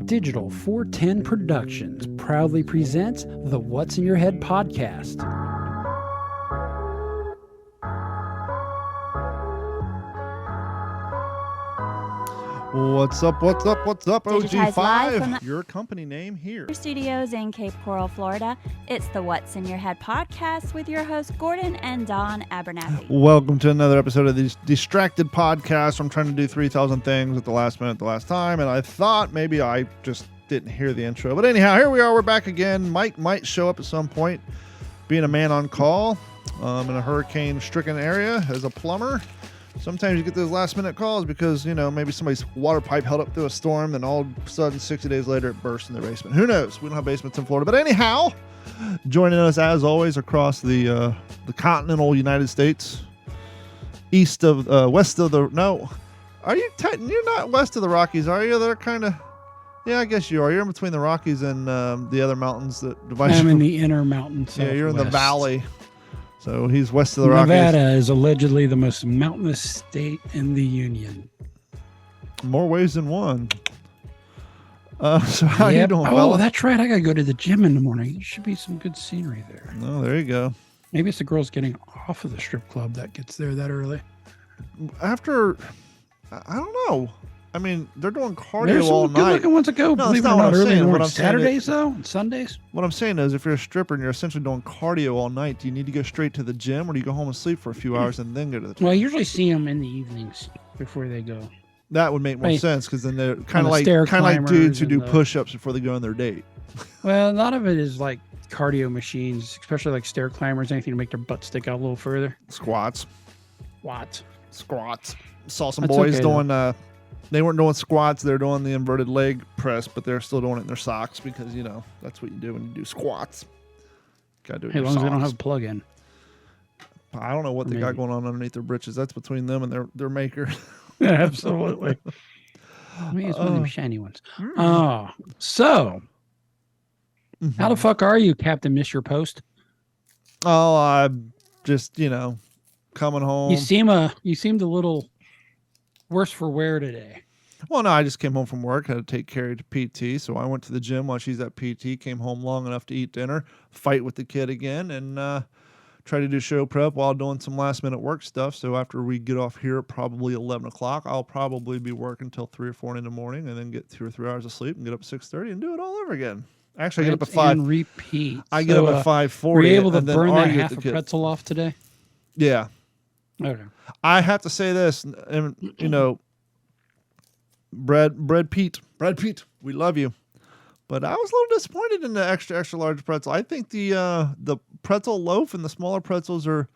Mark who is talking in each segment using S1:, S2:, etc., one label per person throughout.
S1: Digital 410 Productions proudly presents the What's in Your Head podcast.
S2: What's up,
S3: Digitized live from
S2: OG5? Your company name here.
S3: Studios in Cape Coral, Florida. It's the What's in Your Head podcast with your hosts Gordon and Don Abernathy.
S2: Welcome to another episode of the Distracted Podcast. I'm trying to do 3,000 things at the last minute, the last time, and I thought maybe I just didn't hear the intro. But anyhow, here we are. We're back again. Mike might show up at some point, being a man on call in a hurricane-stricken area as a plumber. Sometimes you get those last-minute calls because, you know, maybe somebody's water pipe held up through a storm, and all of a sudden, 60 days later, it bursts in their basement. Who knows? We don't have basements in Florida. But anyhow, joining us, as always, across the continental United States, west of the... No. You're not west of the Rockies, are you? They're kind of... Yeah, I guess you are. You're in between the Rockies and the other mountains that divide you.
S1: I'm in the inner mountains.
S2: Yeah, you're in the valley. So he's west of the Rockies.
S1: Nevada is allegedly the most mountainous state in the Union.
S2: More ways than one. So how you doing, fella?
S1: Oh, that's right. I got to go to the gym in the morning. There should be some good scenery there.
S2: Oh, there you go.
S1: Maybe it's the girls getting off of the strip club that gets there that early.
S2: I don't know. I mean, they're doing cardio
S1: There's some
S2: all
S1: good
S2: night.
S1: looking ones that go,
S2: No,
S1: believe
S2: that's
S1: it or
S2: not what
S1: not,
S2: I'm
S1: early in
S2: saying.
S1: the
S2: What
S1: morning.
S2: I'm saying
S1: Saturdays, though, and Sundays.
S2: What I'm saying is, if you're a stripper and you're essentially doing cardio all night, do you need to go straight to the gym, or do you go home and sleep for a few hours and then go to the gym?
S1: Well, I usually see them in the evenings before they go.
S2: That would make more
S1: Right.
S2: sense, because then they're kind
S1: On
S2: of
S1: the
S2: like
S1: stair
S2: dudes who
S1: climbers
S2: do
S1: and
S2: push-ups before they go on their date.
S1: Well, a lot of it is like cardio machines, especially like stair climbers, anything to make their butt stick out a little further.
S2: Squats.
S1: Squats.
S2: Saw some
S1: That's
S2: boys
S1: okay,
S2: doing they weren't doing squats, they're doing the inverted leg press, but they're still doing it in their socks, because, you know, that's what you do when you do squats. Gotta do it
S1: Hey,
S2: in
S1: as
S2: your
S1: long as they don't
S2: socks.
S1: have a plug-in.
S2: I don't know what they got
S1: Maybe.
S2: going on underneath their britches. That's between them and their maker.
S1: Yeah, absolutely. I mean, it's one of them shiny ones. Oh, so how the fuck are you, Captain Miss Your Post?
S2: Oh, I'm just, coming home.
S1: You seemed a little worse for wear today.
S2: Well, no, I just came home from work, had to take Carrie to PT, so I went to the gym while she's at PT, came home long enough to eat dinner, fight with the kid again, and try to do show prep while doing some last-minute work stuff. So after we get off here at probably 11 o'clock, I'll probably be working until 3 or 4 in the morning, and then get 2 or 3 hours of sleep and get up at 6:30 and do it all over again. Actually, I get up at 5.
S1: And repeat.
S2: I get up at 5:40.
S1: Were you able to
S2: and then
S1: burn that
S2: argue with
S1: half
S2: the
S1: a
S2: kid.
S1: pretzel off today?
S2: Yeah.
S1: Okay.
S2: I have to say this, and Brad Pete, we love you, but I was a little disappointed in the extra large pretzel. I think the pretzel loaf and the smaller pretzels are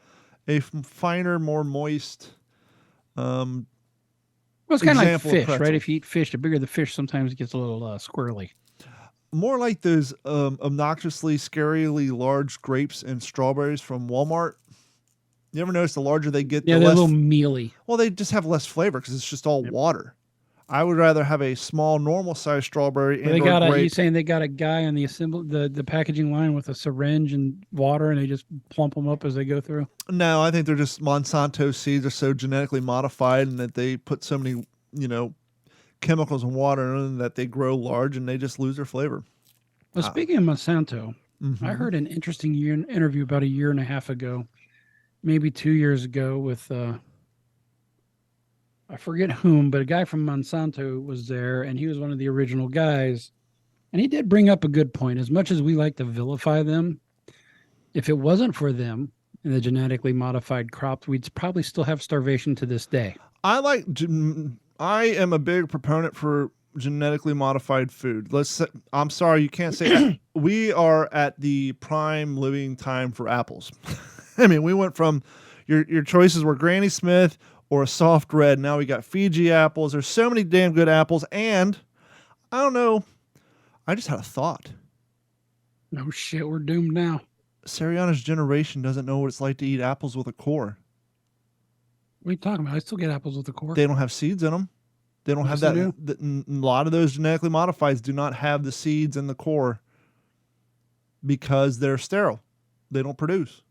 S2: a finer, more moist.
S1: Well, it's kind of like
S2: example of
S1: fish,
S2: pretzel.
S1: right? If you eat fish, the bigger the fish, sometimes it gets a little squirrely.
S2: More like those obnoxiously, scarily large grapes and strawberries from Walmart. You ever notice the larger they get,
S1: Yeah,
S2: the
S1: they're a
S2: less?
S1: little mealy.
S2: Well, they just have less flavor because it's just all water. I would rather have a small, normal-sized strawberry
S1: They
S2: and
S1: got
S2: grape.
S1: you saying they got a guy on the packaging line with a syringe and water, and they just plump them up as they go through?
S2: No, I think they're just Monsanto seeds are so genetically modified, and that they put so many, chemicals and water in them that they grow large and they just lose their flavor.
S1: Well, speaking of Monsanto,
S2: Mhm.
S1: I heard an interesting interview about a year and a half ago, maybe 2 years ago, with I forget whom, but a guy from Monsanto was there, and he was one of the original guys. And he did bring up a good point. As much as we like to vilify them, if it wasn't for them and the genetically modified crops, we'd probably still have starvation to this day.
S2: I am a big proponent for genetically modified food. I'm sorry, you can't say we are at the prime living time for apples. I mean, we went from your choices were Granny Smith or a soft red. Now we got Fiji apples. There's so many damn good apples. And I don't know. I just had a thought.
S1: No shit, we're doomed now.
S2: Sariana's generation doesn't know what it's like to eat apples with a core.
S1: What are you talking about? I still get apples with the core.
S2: They don't have seeds in them. They don't
S1: Yes,
S2: have
S1: they
S2: that. A lot of those genetically modifieds do not have the seeds in the core because they're sterile. They don't produce.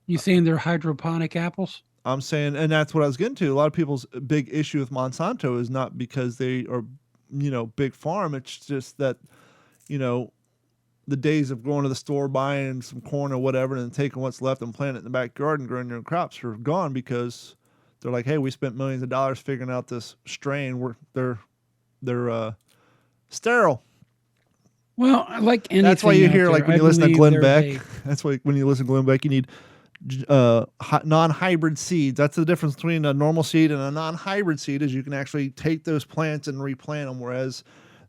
S1: You saying they're hydroponic apples?
S2: I'm saying, and that's what I was getting to. A lot of people's big issue with Monsanto is not because they are big farm. It's just that, the days of going to the store, buying some corn or whatever, and then taking what's left and planting it in the backyard and growing your own crops are gone because they're like, hey, we spent millions of dollars figuring out this strain. They're sterile.
S1: Well, like anything.
S2: That's why you hear,
S1: there,
S2: like, when
S1: I
S2: you listen to
S1: believe
S2: Glenn
S1: there's
S2: Beck, that's why when you listen to Glenn Beck, you need non-hybrid seeds. That's the difference between a normal seed and a non-hybrid seed, is you can actually take those plants and replant them, whereas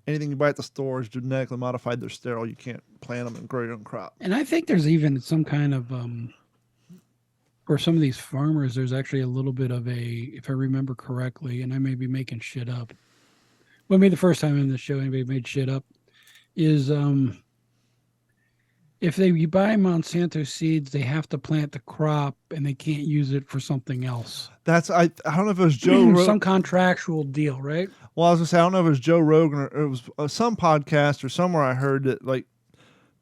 S2: anything you buy at the store is genetically modified. They're sterile. You can't plant them and grow your own crop.
S1: And I think there's even some kind of, for some of these farmers, there's actually a little bit of if I remember correctly, and I may be making shit up. Well, maybe the first time in the show anybody made shit up is if you buy Monsanto seeds, they have to plant the crop and they can't use it for something else.
S2: I don't know if it was Joe Rogan.
S1: Some contractual deal, right?
S2: Well, I was gonna say, I don't know if it was Joe Rogan or it was some podcast or somewhere I heard that, like,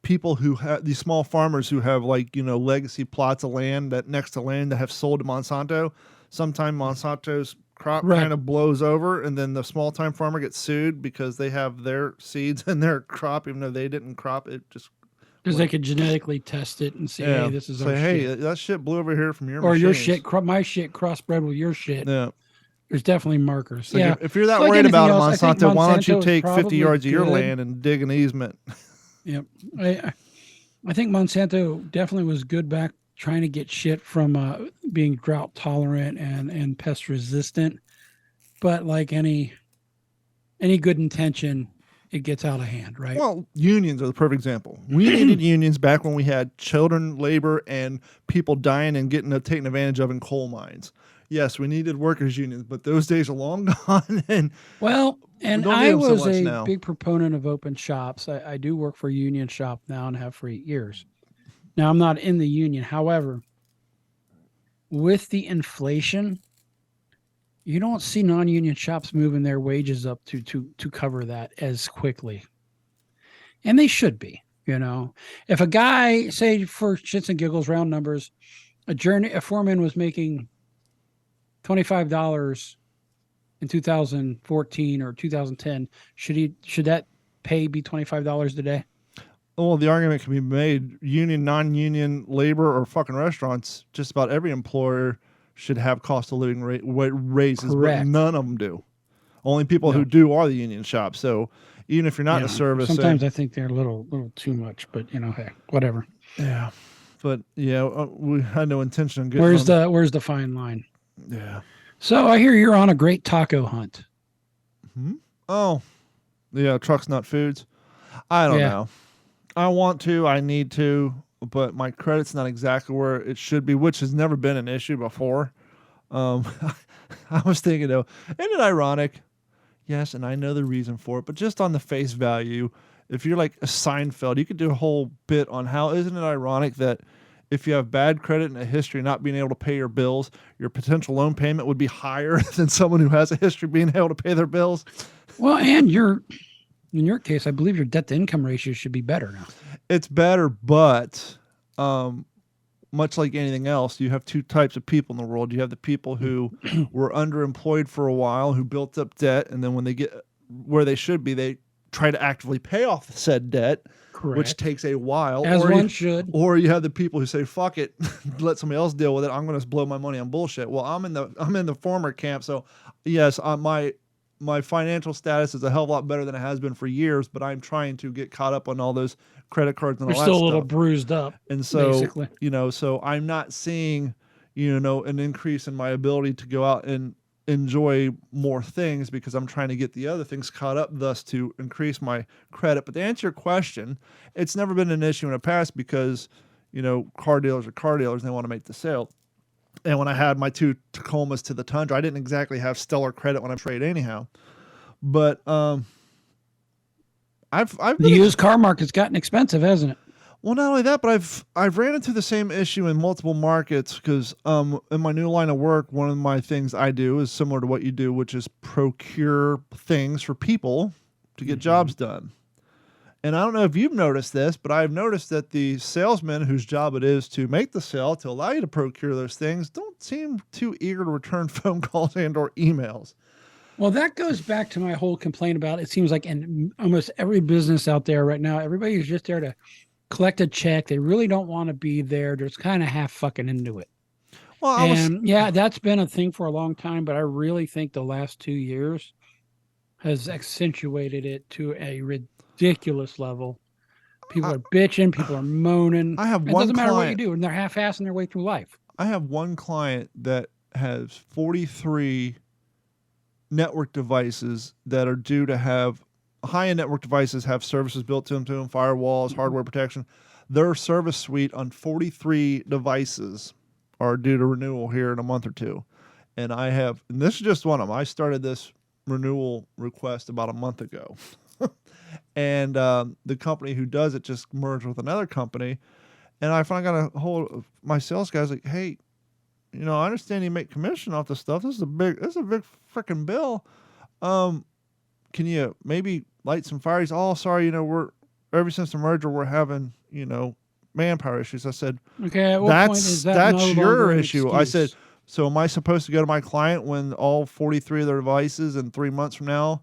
S2: people who have these small farmers who have, like, legacy plots of land that next to land that have sold to Monsanto. Sometime Monsanto's crop kind of blows over, and then the small time farmer gets sued because they have their seeds in their crop, even though they didn't crop it. Just
S1: because they could genetically test it and say, hey, this is our shit.
S2: That shit blew over here from your
S1: or
S2: machines.
S1: your shit, my shit crossbred with your shit.
S2: Yeah.
S1: There's definitely markers.
S2: So if you're that worried about it, Monsanto, why don't you take 50 yards of your land and dig an easement?
S1: Yep. I think Monsanto definitely was good back trying to get shit from being drought tolerant and pest resistant. But like any good intention, it gets out of hand, right?
S2: Well, unions are the perfect example. We needed unions back when we had children labor and people dying and getting taken advantage of in coal mines. Yes, we needed workers' unions, but those days are long gone. And
S1: I was
S2: a
S1: big proponent of open shops. I do work for a union shop now and have for 8 years. Now, I'm not in the union. However, with the inflation, you don't see non-union shops moving their wages up to cover that as quickly. And they should be, If a guy, say for shits and giggles, round numbers, a foreman was making $25 in 2014 or 2010, should that pay be $25 today?
S2: Well, the argument can be made, union, non-union, labor, or fucking restaurants, just about every employer should have cost of living raises,
S1: Correct.
S2: But none of them do. Only people who do are the union shops. So even if you're not in a service,
S1: sometimes I think they're a little too much. But hey, whatever.
S2: Yeah, but we had no intention of getting.
S1: Where's the fine line?
S2: Yeah.
S1: So I hear you're on a great taco hunt.
S2: Hmm? Oh, yeah. Trucks Nut Foods. I don't know. I want to. I need to. But my credit's not exactly where it should be, which has never been an issue before. I was thinking, though, isn't it ironic? Yes, and I know the reason for it, but just on the face value, if you're like a Seinfeld, you could do a whole bit on how, isn't it ironic that if you have bad credit and a history of not being able to pay your bills, your potential loan payment would be higher than someone who has a history of being able to pay their bills?
S1: Well, and in your case, I believe your debt to income ratio should be better now.
S2: It's better, but much like anything else, you have two types of people in the world. You have the people who were underemployed for a while, who built up debt, and then when they get where they should be, they try to actively pay off said debt,
S1: Correct.
S2: Which takes a while.
S1: As one should.
S2: Or you have the people who say, fuck it, let somebody else deal with it. I'm going to blow my money on bullshit. Well, I'm in the former camp, so yes, my financial status is a hell of a lot better than it has been for years, but I'm trying to get caught up on all those credit cards and all that stuff.
S1: You're still a little bruised up.
S2: And so,
S1: basically.
S2: So I'm not seeing, an increase in my ability to go out and enjoy more things because I'm trying to get the other things caught up, thus to increase my credit. But to answer your question, it's never been an issue in the past because, car dealers are car dealers and they want to make the sale. And when I had my two Tacomas to the Tundra, I didn't exactly have stellar credit when I trade anyhow. But I've
S1: the used car market's gotten expensive, hasn't it?
S2: Well, not only that, but I've ran into the same issue in multiple markets because in my new line of work, one of my things I do is similar to what you do, which is procure things for people to get jobs done. And I don't know if you've noticed this, but I've noticed that the salesmen whose job it is to make the sale, to allow you to procure those things, don't seem too eager to return phone calls and or emails.
S1: Well, that goes back to my whole complaint about it seems like in almost every business out there right now, everybody's just there to collect a check. They really don't want to be there. They're just kind of half fucking into it.
S2: Well, I was
S1: And yeah, that's been a thing for a long time, but I really think the last 2 years has accentuated it to a ridiculous level. People
S2: I,
S1: are bitching, people are moaning.
S2: I have
S1: It
S2: one
S1: doesn't matter what you
S2: client.
S1: do, and they're half-assing their way through life.
S2: I have one client that has 43 network devices that are due to have high-end network devices have services built into them, firewalls, hardware protection. Their service suite on 43 devices are due to renewal here in a month or two. And this is just one of them. I started this renewal request about a month ago. And the company who does it just merged with another company. And I finally got a hold of my sales guys like, hey, I understand you make commission off this stuff. This is a big freaking bill. Can you maybe light some fires? Oh, sorry, we're ever since the merger we're having, manpower issues. I said,
S1: Okay, at what point is that no
S2: that's
S1: longer
S2: your
S1: an
S2: issue. I said,
S1: excuse?
S2: so am I supposed to go to my client when all 43 of their devices in 3 months from now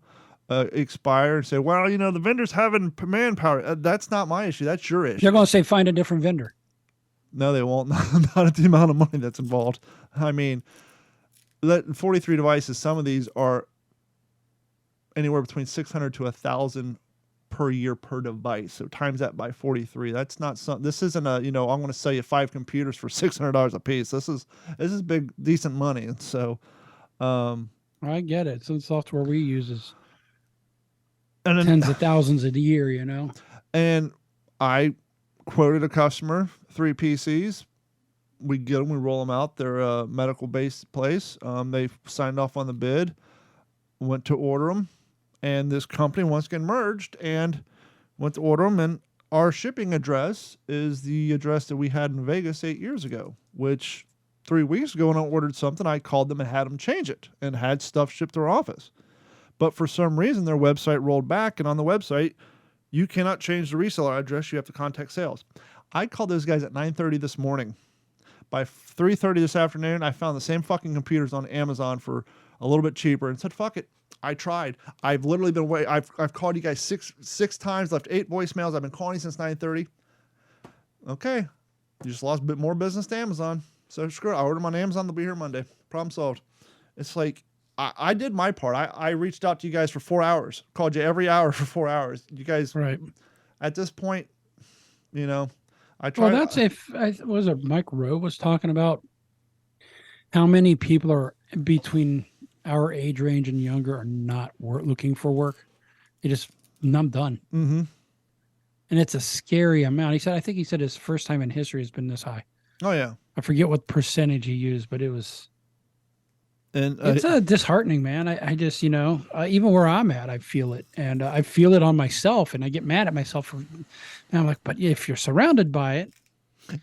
S2: expire and say, well, the vendor's having manpower? That's not my issue. That's your issue.
S1: They're going to say find a different vendor.
S2: No, they won't. Not at the amount of money that's involved. I mean, 43 devices, some of these are anywhere between 600 to 1,000 per year per device. So times that by 43. That's not something. This isn't I'm going to sell you 5 computers for $600 a piece. This is big, decent money. And so,
S1: I get it. Some software we use is
S2: and then,
S1: tens of thousands a year,
S2: And I quoted a customer 3 PCs. We get them, we roll them out. They're a medical-based place. They signed off on the bid, went to order them, and this company wants to get merged and went to order them. And our shipping address is the address that we had in Vegas 8 years ago, which 3 weeks ago when I ordered something, I called them and had them change it and had stuff shipped to our office. But for some reason, their website rolled back, and on the website, you cannot change the reseller address. You have to contact sales. I called those guys at 9:30 this morning. By 3:30 this afternoon, I found the same fucking computers on Amazon for a little bit cheaper and said, fuck it. I tried. I've literally been waiting. I've called you guys six times, left 8 voicemails. I've been calling you since 9:30. Okay. You just lost a bit more business to Amazon. So screw it. I ordered them on Amazon. They'll be here Monday. Problem solved. It's like, I did my part. I reached out to you guys for 4 hours. Called you every hour for 4 hours. You guys,
S1: right?
S2: At this point, I tried.
S1: Well, that's if was it Mike Rowe was talking about how many people are between our age range and younger are not looking for work. They just, I'm done.
S2: Mm-hmm.
S1: And it's a scary amount. I think he said his first time in history has been this high.
S2: Oh yeah.
S1: I forget what percentage he used, but it was.
S2: And
S1: it's disheartening, man. I just, even where I'm at, I feel it. And I feel it on myself, and I get mad at myself. And I'm like, but if you're surrounded by it,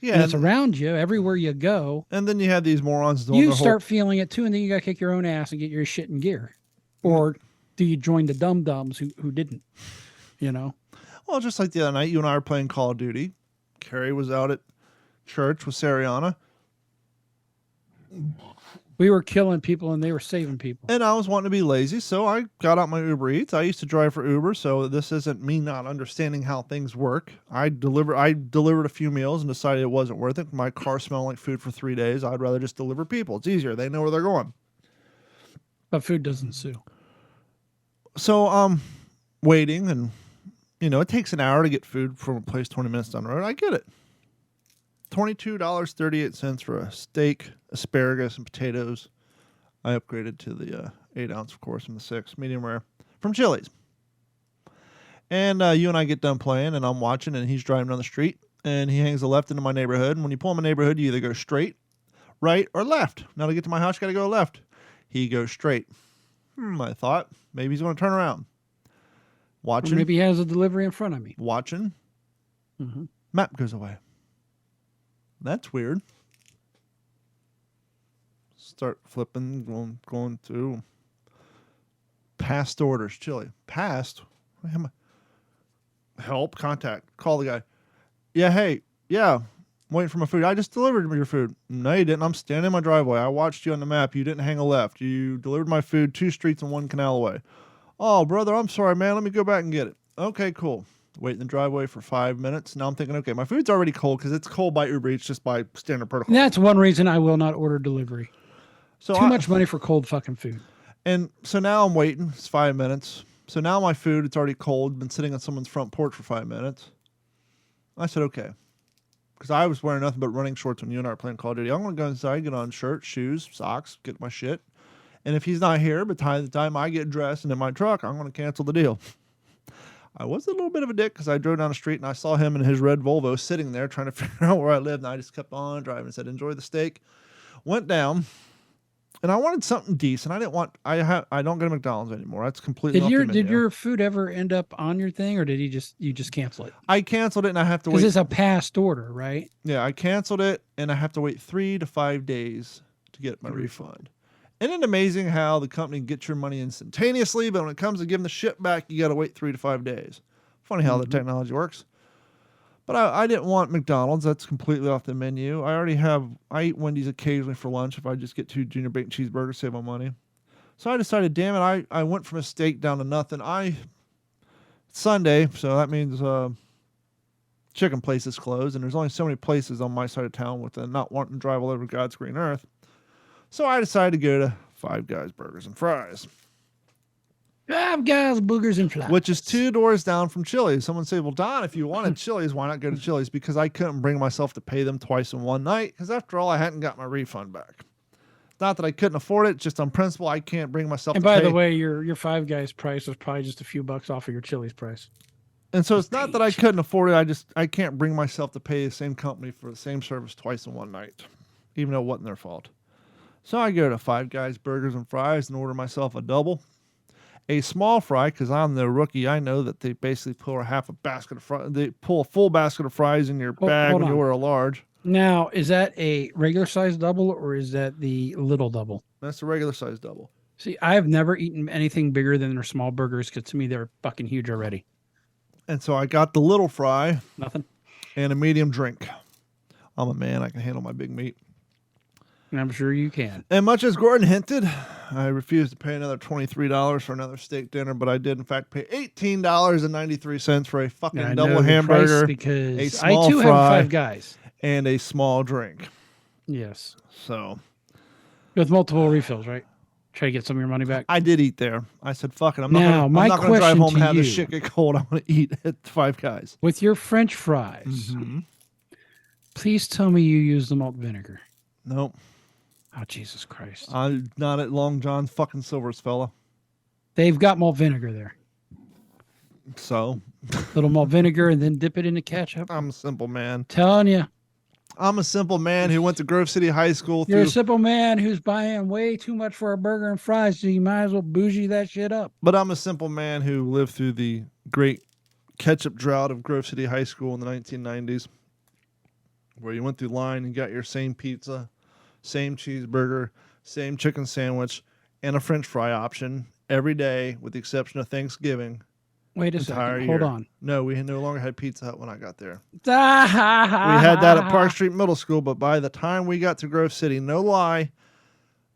S2: yeah,
S1: and it's around you everywhere you go.
S2: And then you have these morons doing
S1: you start feeling it too, and then you got to kick your own ass and get your shit in gear. Or do you join the dum-dums who didn't,
S2: Well, just like the other night, you and I were playing Call of Duty. Carrie was out at church with Sariana.
S1: We were killing people and they were saving people.
S2: And I was wanting to be lazy, so I got out my Uber Eats. I used to drive for Uber, so this isn't me not understanding how things work. I delivered a few meals and decided it wasn't worth it. My car smelled like food for 3 days. I'd rather just deliver people. It's easier. They know where they're going.
S1: But food doesn't sue.
S2: So waiting, and it takes an hour to get food from a place 20 minutes down the road. I get it. $22.38 for a steak, asparagus, and potatoes. I upgraded to the 8-ounce, of course, from the 6, medium rare, from Chili's. And you and I get done playing, and I'm watching, and he's driving down the street, and he hangs a left into my neighborhood. And when you pull in my neighborhood, you either go straight, right, or left. Now to get to my house, you got to go left. He goes straight. I thought maybe he's going to turn around. Watching.
S1: Or maybe he has a delivery in front of me.
S2: Watching.
S1: Mm-hmm.
S2: Map goes away. That's weird. Start flipping, going through. Past orders, chili. Past? Help, contact. Call the guy. Yeah, hey, yeah. waiting for my food. I just delivered your food. No, you didn't. I'm standing in my driveway. I watched you on the map. You didn't hang a left. You delivered my food 2 streets and 1 canal away. Oh, brother, I'm sorry, man. Let me go back and get it. Okay, cool. Wait in the driveway for 5 minutes. Now I'm thinking, okay, my food's already cold because it's cold by Uber Eats just by standard protocol.
S1: That's one reason I will not order delivery.
S2: So
S1: Too much money for cold fucking food.
S2: And so now I'm waiting. It's 5 minutes. So now my food, it's already cold. Been sitting on someone's front porch for 5 minutes. I said, okay. Because I was wearing nothing but running shorts when you and I were playing Call of Duty. I'm going to go inside, get on shirt, shoes, socks, get my shit. And if he's not here, by the time I get dressed and in my truck, I'm going to cancel the deal. I was a little bit of a dick because I drove down the street and I saw him in his red Volvo sitting there trying to figure out where I lived. And I just kept on driving and said, enjoy the steak. Went down. And I wanted something decent. I didn't want. I don't go to McDonald's anymore. That's completely.
S1: Did your food ever end up on your thing, or did you just cancel it?
S2: I canceled it, and I have to wait.
S1: Because it's a past order, right?
S2: Yeah, I canceled it, and I have to wait 3 to 5 days to get my refund. Isn't it amazing how the company gets your money instantaneously, but when it comes to giving the shit back, you got to wait 3 to 5 days. Funny how the technology works. But I didn't want McDonald's. That's completely off the menu. I eat Wendy's occasionally for lunch if I just get 2 junior bacon cheeseburgers, save my money. So I decided, damn it, I went from a steak down to nothing. It's Sunday, so that means chicken places closed, and there's only so many places on my side of town with not wanting to drive all over God's green earth. So I decided to go to Five Guys Burgers and Fries.
S1: 5 Guys, boogers, and flies.
S2: Which is 2 doors down from Chili's. Someone say, well, Don, if you wanted Chili's, why not go to Chili's? Because I couldn't bring myself to pay them twice in one night. Because after all, I hadn't got my refund back. Not that I couldn't afford it. Just on principle, I can't bring myself
S1: and
S2: to pay.
S1: And by the way, your 5 Guys price was probably just a few bucks off of your Chili's price.
S2: And so it's not that I couldn't afford it. I can't bring myself to pay the same company for the same service twice in one night. Even though it wasn't their fault. So I go to Five Guys Burgers and Fries and order myself a double. A small fry, because I'm the rookie. I know that they basically pull They pull a full basket of fries in your bag when you order a large.
S1: Now, is that a regular size double or is that the little double?
S2: That's a regular size double.
S1: See, I have never eaten anything bigger than their small burgers because to me they're fucking huge already.
S2: And so I got the little fry.
S1: Nothing.
S2: And a medium drink. I'm a man. I can handle my big meat.
S1: And I'm sure you can.
S2: And much as Gordon hinted, I refused to pay another $23 for another steak dinner, but I did in fact pay $18.93 for a fucking double hamburger,
S1: because
S2: a small
S1: I too
S2: fry,
S1: have 5 Guys,
S2: and a small drink.
S1: Yes.
S2: So
S1: with multiple refills, right? Try to get some of your money back.
S2: I did eat there. I said, "Fuck it, I'm not going to drive home and have this shit get cold. I want to eat at Five Guys."
S1: With your French fries, please tell me you use the malt vinegar.
S2: Nope.
S1: Oh, Jesus Christ.
S2: I'm not at Long John's fucking Silver's, fella.
S1: They've got malt vinegar there.
S2: So?
S1: Little malt vinegar and then dip it into ketchup.
S2: I'm a simple man.
S1: Telling you.
S2: I'm a simple man who went to Grove City High School.
S1: You're a simple man who's buying way too much for a burger and fries, so you might as well bougie that shit up.
S2: But I'm a simple man who lived through the great ketchup drought of Grove City High School in the 1990s, where you went through line and got your same pizza, same cheeseburger, same chicken sandwich, and a French fry option every day, with the exception of Thanksgiving.
S1: Wait a second. Hold on.
S2: No, we no longer had Pizza Hut when I got there. We had that at Park Street Middle School, but by the time we got to Grove City, no lie,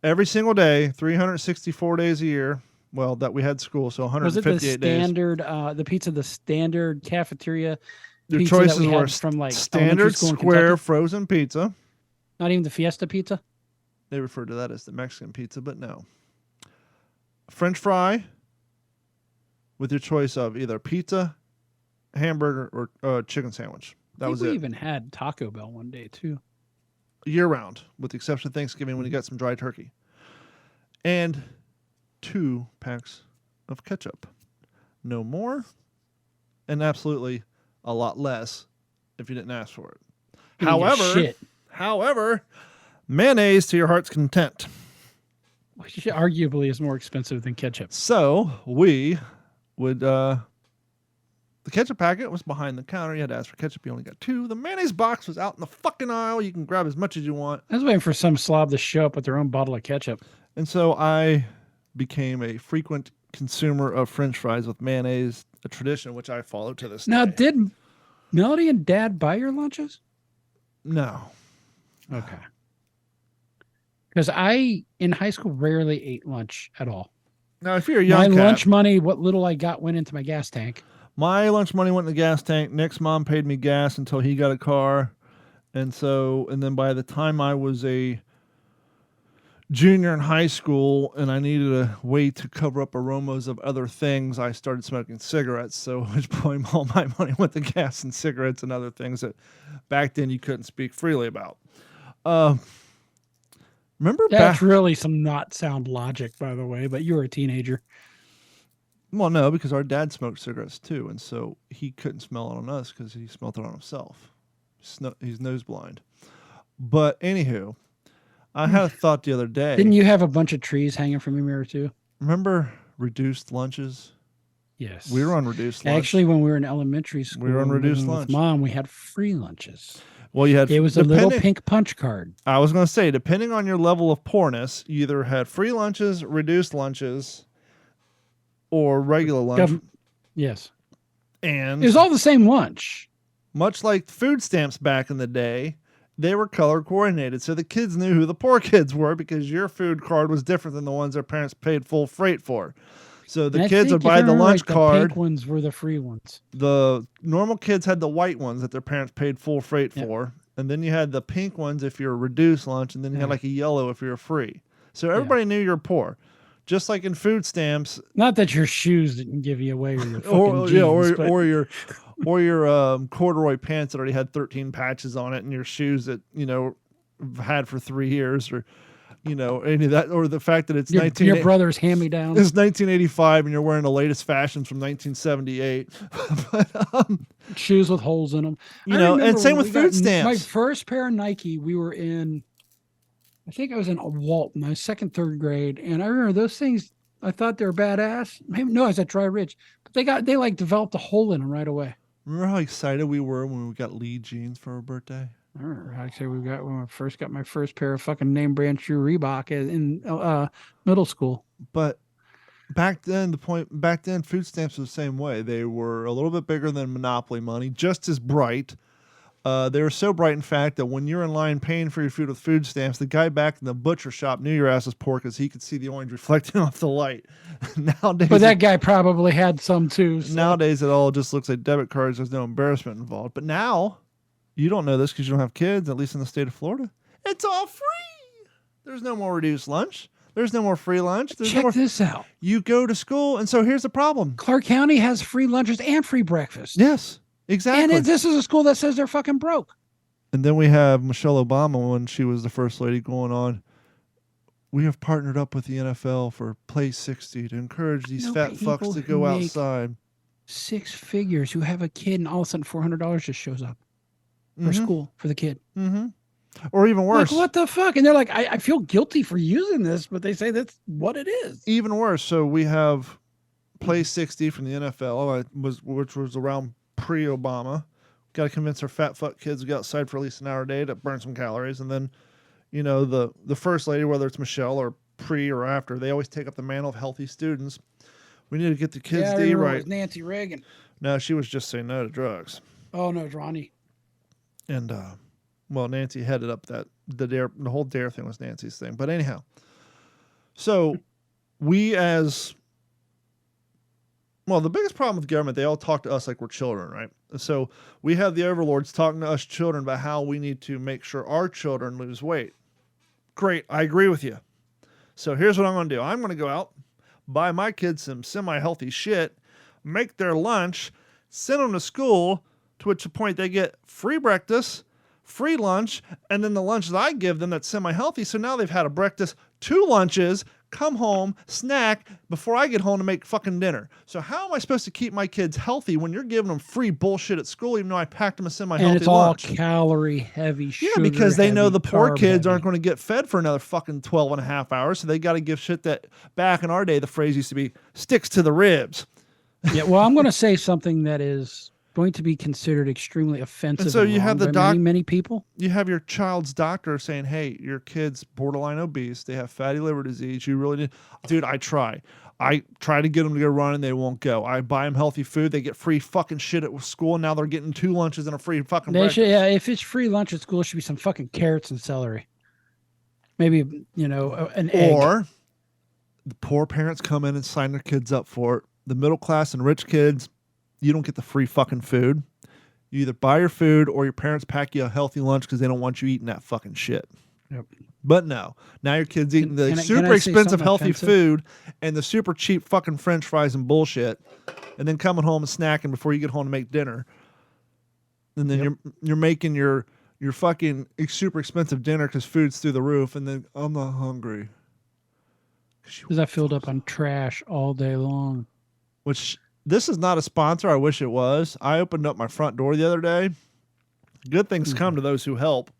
S2: every single day, 364 days a year, well, that we had school, so 158 days.
S1: Was it the standard, the pizza, the standard cafeteria
S2: Your
S1: pizza
S2: choices
S1: that we
S2: were
S1: had from like
S2: standard square frozen pizza.
S1: Not even the Fiesta pizza?
S2: They referred to that as the Mexican pizza, but no. French fry with your choice of either pizza, hamburger, or chicken sandwich. That was it.
S1: We even had Taco Bell one day, too.
S2: Year round, with the exception of Thanksgiving when you got some dry turkey. And 2 packs of ketchup. No more, and absolutely a lot less if you didn't ask for it. However, mayonnaise to your heart's content.
S1: Which arguably is more expensive than ketchup.
S2: So we would, the ketchup packet was behind the counter. You had to ask for ketchup. You only got 2. The mayonnaise box was out in the fucking aisle. You can grab as much as you want.
S1: I was waiting for some slob to show up with their own bottle of ketchup.
S2: And so I became a frequent consumer of French fries with mayonnaise, a tradition which I follow to this day.
S1: Now, did Melody and Dad buy your lunches?
S2: No.
S1: Okay. Because I, in high school, rarely ate lunch at all.
S2: Now, if you're a
S1: My
S2: young cat,
S1: lunch money, what little I got, went into my gas tank.
S2: my lunch money went in the gas tank. Nick's mom paid me gas until he got a car. And then by the time I was a junior in high school and I needed a way to cover up aromas of other things, I started smoking cigarettes. So at which point all my money went to gas and cigarettes and other things that back then you couldn't speak freely about. Remember
S1: That's
S2: back?
S1: really some not sound logic, by the way, but you were a teenager.
S2: Well, no, because our dad smoked cigarettes too, and so he couldn't smell it on us because he smelled it on himself. He's nose blind. But anywho, I had a thought the other day.
S1: Didn't you have a bunch of trees hanging from your mirror too?
S2: Remember reduced lunches?
S1: Yes.
S2: We were on reduced lunch.
S1: Actually, when we were in elementary school,
S2: We were on reduced
S1: living
S2: lunch.
S1: with Mom, we had free lunches.
S2: Well, you had
S1: It was a little pink punch card.
S2: I was going to say, depending on your level of poorness, you either had free lunches, reduced lunches, or regular lunch.
S1: Yes.
S2: And
S1: It was all the same lunch.
S2: much like food stamps back in the day, they were color coordinated. So the kids knew who the poor kids were because your food card was different than the ones their parents paid full freight for. So the
S1: And I
S2: kids
S1: think
S2: would
S1: if
S2: buy
S1: I
S2: the
S1: remember
S2: lunch
S1: right,
S2: card.
S1: The pink ones were the free ones.
S2: The normal kids had the white ones that their parents paid full freight for. And then you had the pink ones if you're a reduced lunch. And then you had like a yellow if you're free. So everybody knew you're poor. Just like in food stamps.
S1: Not that your shoes didn't give you away, or your fucking jeans,
S2: or your corduroy pants that already had 13 patches on it, and your shoes that had for 3 years, or any of that, or the fact that it's
S1: your brother's hand-me-downs.
S2: It's 1985, and you're wearing the latest fashions from 1978. But
S1: shoes with holes in them.
S2: And same with food stamps.
S1: My first pair of Nike, we were in. I think I was in Walton, my second, third grade, and I remember those things. I thought they were badass. Maybe, no, I was at Dry Ridge, but they like developed a hole in them right away.
S2: Remember how excited we were when we got Lee jeans for our birthday?
S1: I remember actually when I first got my first pair of fucking name brand shoe Reebok in middle school.
S2: But back then, food stamps were the same way. They were a little bit bigger than Monopoly money, just as bright. They were so bright, in fact, that when you're in line paying for your food with food stamps, the guy back in the butcher shop knew your ass was poor because he could see the orange reflecting off the light. Nowadays,
S1: but that guy probably had some too. So.
S2: Nowadays, it all just looks like debit cards. There's no embarrassment involved. But now, you don't know this because you don't have kids, at least in the state of Florida. It's all free. There's no more reduced lunch. There's no more free lunch.
S1: Check this out.
S2: You go to school, and so here's the problem.
S1: Clark County has free lunches and free breakfast.
S2: Yes. Exactly.
S1: And this is a school that says they're fucking broke.
S2: And then we have Michelle Obama when she was the first lady going on. We have partnered up with the NFL for Play 60 to encourage these fat fucks to go outside. 6
S1: figures who have a kid and all of a sudden $400 just shows up for school for the kid.
S2: Mm-hmm. Or even worse.
S1: Like, what the fuck? And they're like, I feel guilty for using this, but they say that's what it is.
S2: Even worse. So we have Play 60 from the NFL, which was around pre-Obama. Got to convince our fat fuck kids to get outside for at least an hour a day to burn some calories. And then, the first lady, whether it's Michelle or pre or after, they always take up the mantle of healthy students. We need to get the kids to eat right.
S1: It was Nancy Reagan.
S2: No, she was just saying no to drugs.
S1: Oh no, it's Ronnie.
S2: And Nancy headed up the whole dare thing was Nancy's thing. But anyhow, so the biggest problem with government, they all talk to us like we're children, right? So we have the overlords talking to us children about how we need to make sure our children lose weight. Great, I agree with you. So here's what I'm going to do. I'm going to go out, buy my kids some semi-healthy shit, make their lunch, send them to school, to which point they get free breakfast, free lunch, and then the lunch that I give them that's semi-healthy. So now they've had a breakfast, 2 lunches, come home, snack before I get home to make fucking dinner. So how am I supposed to keep my kids healthy when you're giving them free bullshit at school, even though I packed them a semi-healthy
S1: lunch? And it's
S2: lunch?
S1: all calorie heavy, sugar
S2: Yeah, because they know the poor kids
S1: heavy.
S2: aren't going to get fed for another fucking 12 and a half hours. So they got to give shit that back in our day, the phrase used to be sticks to the ribs.
S1: Yeah, well, I'm going to say something that is going to be considered extremely offensive.
S2: And so you have the
S1: many people.
S2: You have your child's doctor saying, "Hey, your kid's borderline obese. They have fatty liver disease. You really need." Dude, I try. I try to get them to go run and they won't go. I buy them healthy food. They get free fucking shit at school. Now they're getting 2 lunches and a free fucking
S1: They
S2: breakfast.
S1: should, yeah, if it's free lunch at school, it should be some fucking carrots and celery. Maybe, an egg.
S2: Or the poor parents come in and sign their kids up for it. The middle class and rich kids, you don't get the free fucking food. You either buy your food or your parents pack you a healthy lunch because they don't want you eating that fucking shit.
S1: Yep.
S2: But no, now your kid's eating the
S1: Can I
S2: super
S1: say
S2: expensive
S1: something
S2: healthy
S1: offensive?
S2: food and the super cheap fucking French fries and bullshit, and then coming home and snacking before you get home to make dinner. And then you're making your fucking super expensive dinner because food's through the roof, and then I'm not hungry.
S1: Because I filled up on trash all day long.
S2: Which, this is not a sponsor. I wish it was. I opened up my front door the other day. Good things come to those who help.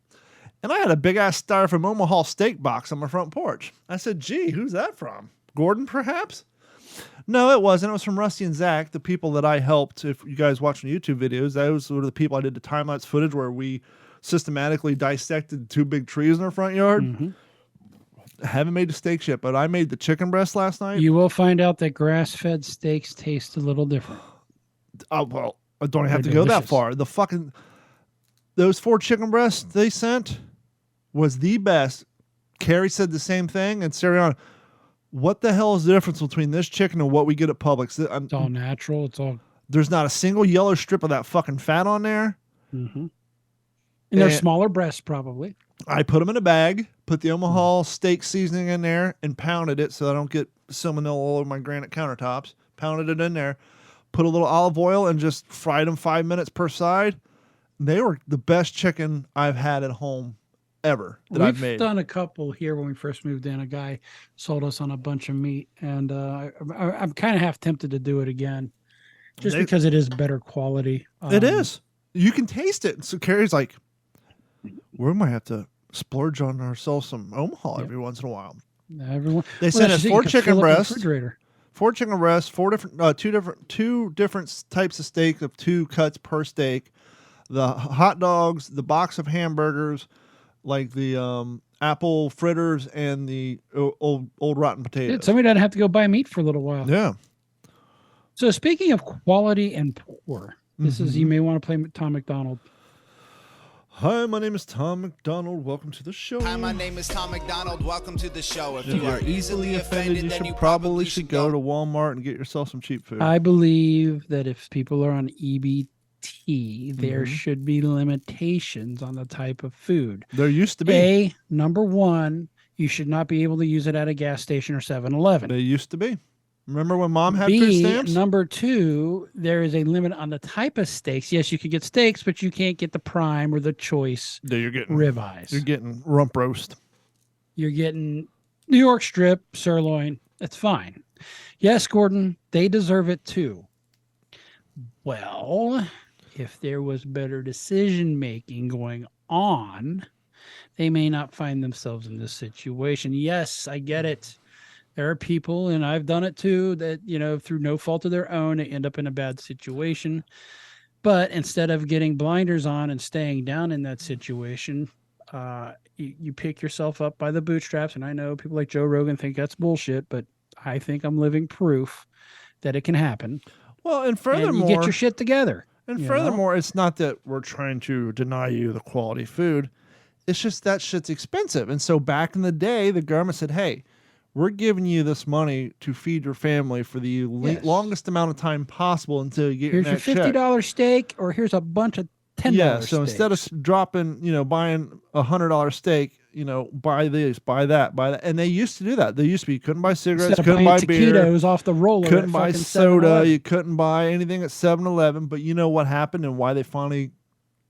S2: And I had a big-ass styrofoam Omaha steak box on my front porch. I said, gee, who's that from? Gordon, perhaps? No, it wasn't. It was from Rusty and Zach, the people that I helped. If you guys watch my YouTube videos, those were the people I did the time-lapse footage where we systematically dissected 2 big trees in our front yard.
S1: Mm-hmm.
S2: I haven't made the steaks yet, but I made the chicken breast last night.
S1: You will find out that grass-fed steaks taste a little different.
S2: Oh, well, I don't have to
S1: They're
S2: go that
S1: delicious.
S2: far. Those 4 chicken breasts they sent was the best. Carrie said the same thing, and Sariana, what the hell is the difference between this chicken and what we get at Publix?
S1: It's all natural. It's all.
S2: There's not a single yellow strip of that fucking fat on there.
S1: Mm-hmm. And they're
S2: And-
S1: smaller breasts, probably.
S2: I put them in a bag, put the Omaha steak seasoning in there, and pounded it so I don't get salmonella all over my granite countertops. Pounded it in there, put a little olive oil, and just fried them 5 minutes per side. They were the best chicken I've had at home ever that I've made.
S1: We've done a couple here when we first moved in. A guy sold us on a bunch of meat, and I'm kind of half tempted to do it again, just because it is better quality.
S2: It is. You can taste it. So Carrie's like, we might have to splurge on ourselves some Omaha every once in a while.
S1: Everyone.
S2: They sent us
S1: that's
S2: 4
S1: you can
S2: chicken
S1: fill up the
S2: breasts.
S1: refrigerator.
S2: 4 chicken breasts, 4 different, two different types of steak of 2 cuts per steak, the hot dogs, the box of hamburgers, like the apple fritters, and the old rotten potatoes.
S1: Somebody doesn't have to go buy meat for a little while.
S2: Yeah.
S1: So speaking of quality and poor, this is, you may want to play Tom McDonald.
S2: Hi, my name is Tom McDonald. Welcome to the show.
S4: Hi, my name is Tom McDonald. Welcome to the show. If
S2: If
S4: you are easily offended, then you probably should
S2: go
S4: go
S2: to Walmart and get yourself some cheap food.
S1: I believe that if people are on EBT, there
S2: Mhm.
S1: should be limitations on the type of food.
S2: There used to be.
S1: Number one, you should not be able to use it at a gas station or 7-Eleven.
S2: They used to be. Remember when Mom had food stamps?
S1: Number two, there is a limit on the type of steaks. Yes, you can get steaks, but you can't get the prime or the choice
S2: Yeah, you're getting
S1: ribeyes.
S2: You're getting rump roast.
S1: You're getting New York strip, sirloin. That's fine. Yes, Gordon, they deserve it too. Well, if there was better decision making going on, they may not find themselves in this situation. Yes, I get it. There are people, and I've done it too, that, through no fault of their own, they end up in a bad situation. But instead of getting blinders on and staying down in that situation, you pick yourself up by the bootstraps. And I know people like Joe Rogan think that's bullshit, but I think I'm living proof that it can happen.
S2: Well, and
S1: And
S2: furthermore,
S1: you get your shit together.
S2: and
S1: you
S2: furthermore, it's not that we're trying to deny you the quality food. It's just that shit's expensive. And so back in the day, the government said, hey, we're giving you this money to feed your family for the
S1: Yes.
S2: longest amount of time possible until you get
S1: Here's
S2: your
S1: your
S2: next check.
S1: $50 steak, or here's a bunch of $10
S2: Yeah, so instead of
S1: steaks.
S2: dropping, buying a $100 steak, buy this, buy that. And they used to do that. They used to be, you couldn't buy cigarettes,
S1: Instead of
S2: couldn't
S1: buying
S2: buy beer,
S1: taquitos off the roller,
S2: couldn't
S1: at
S2: buy
S1: fucking
S2: soda,
S1: 7-Eleven.
S2: you couldn't buy anything at 7-Eleven. But you know what happened and why they finally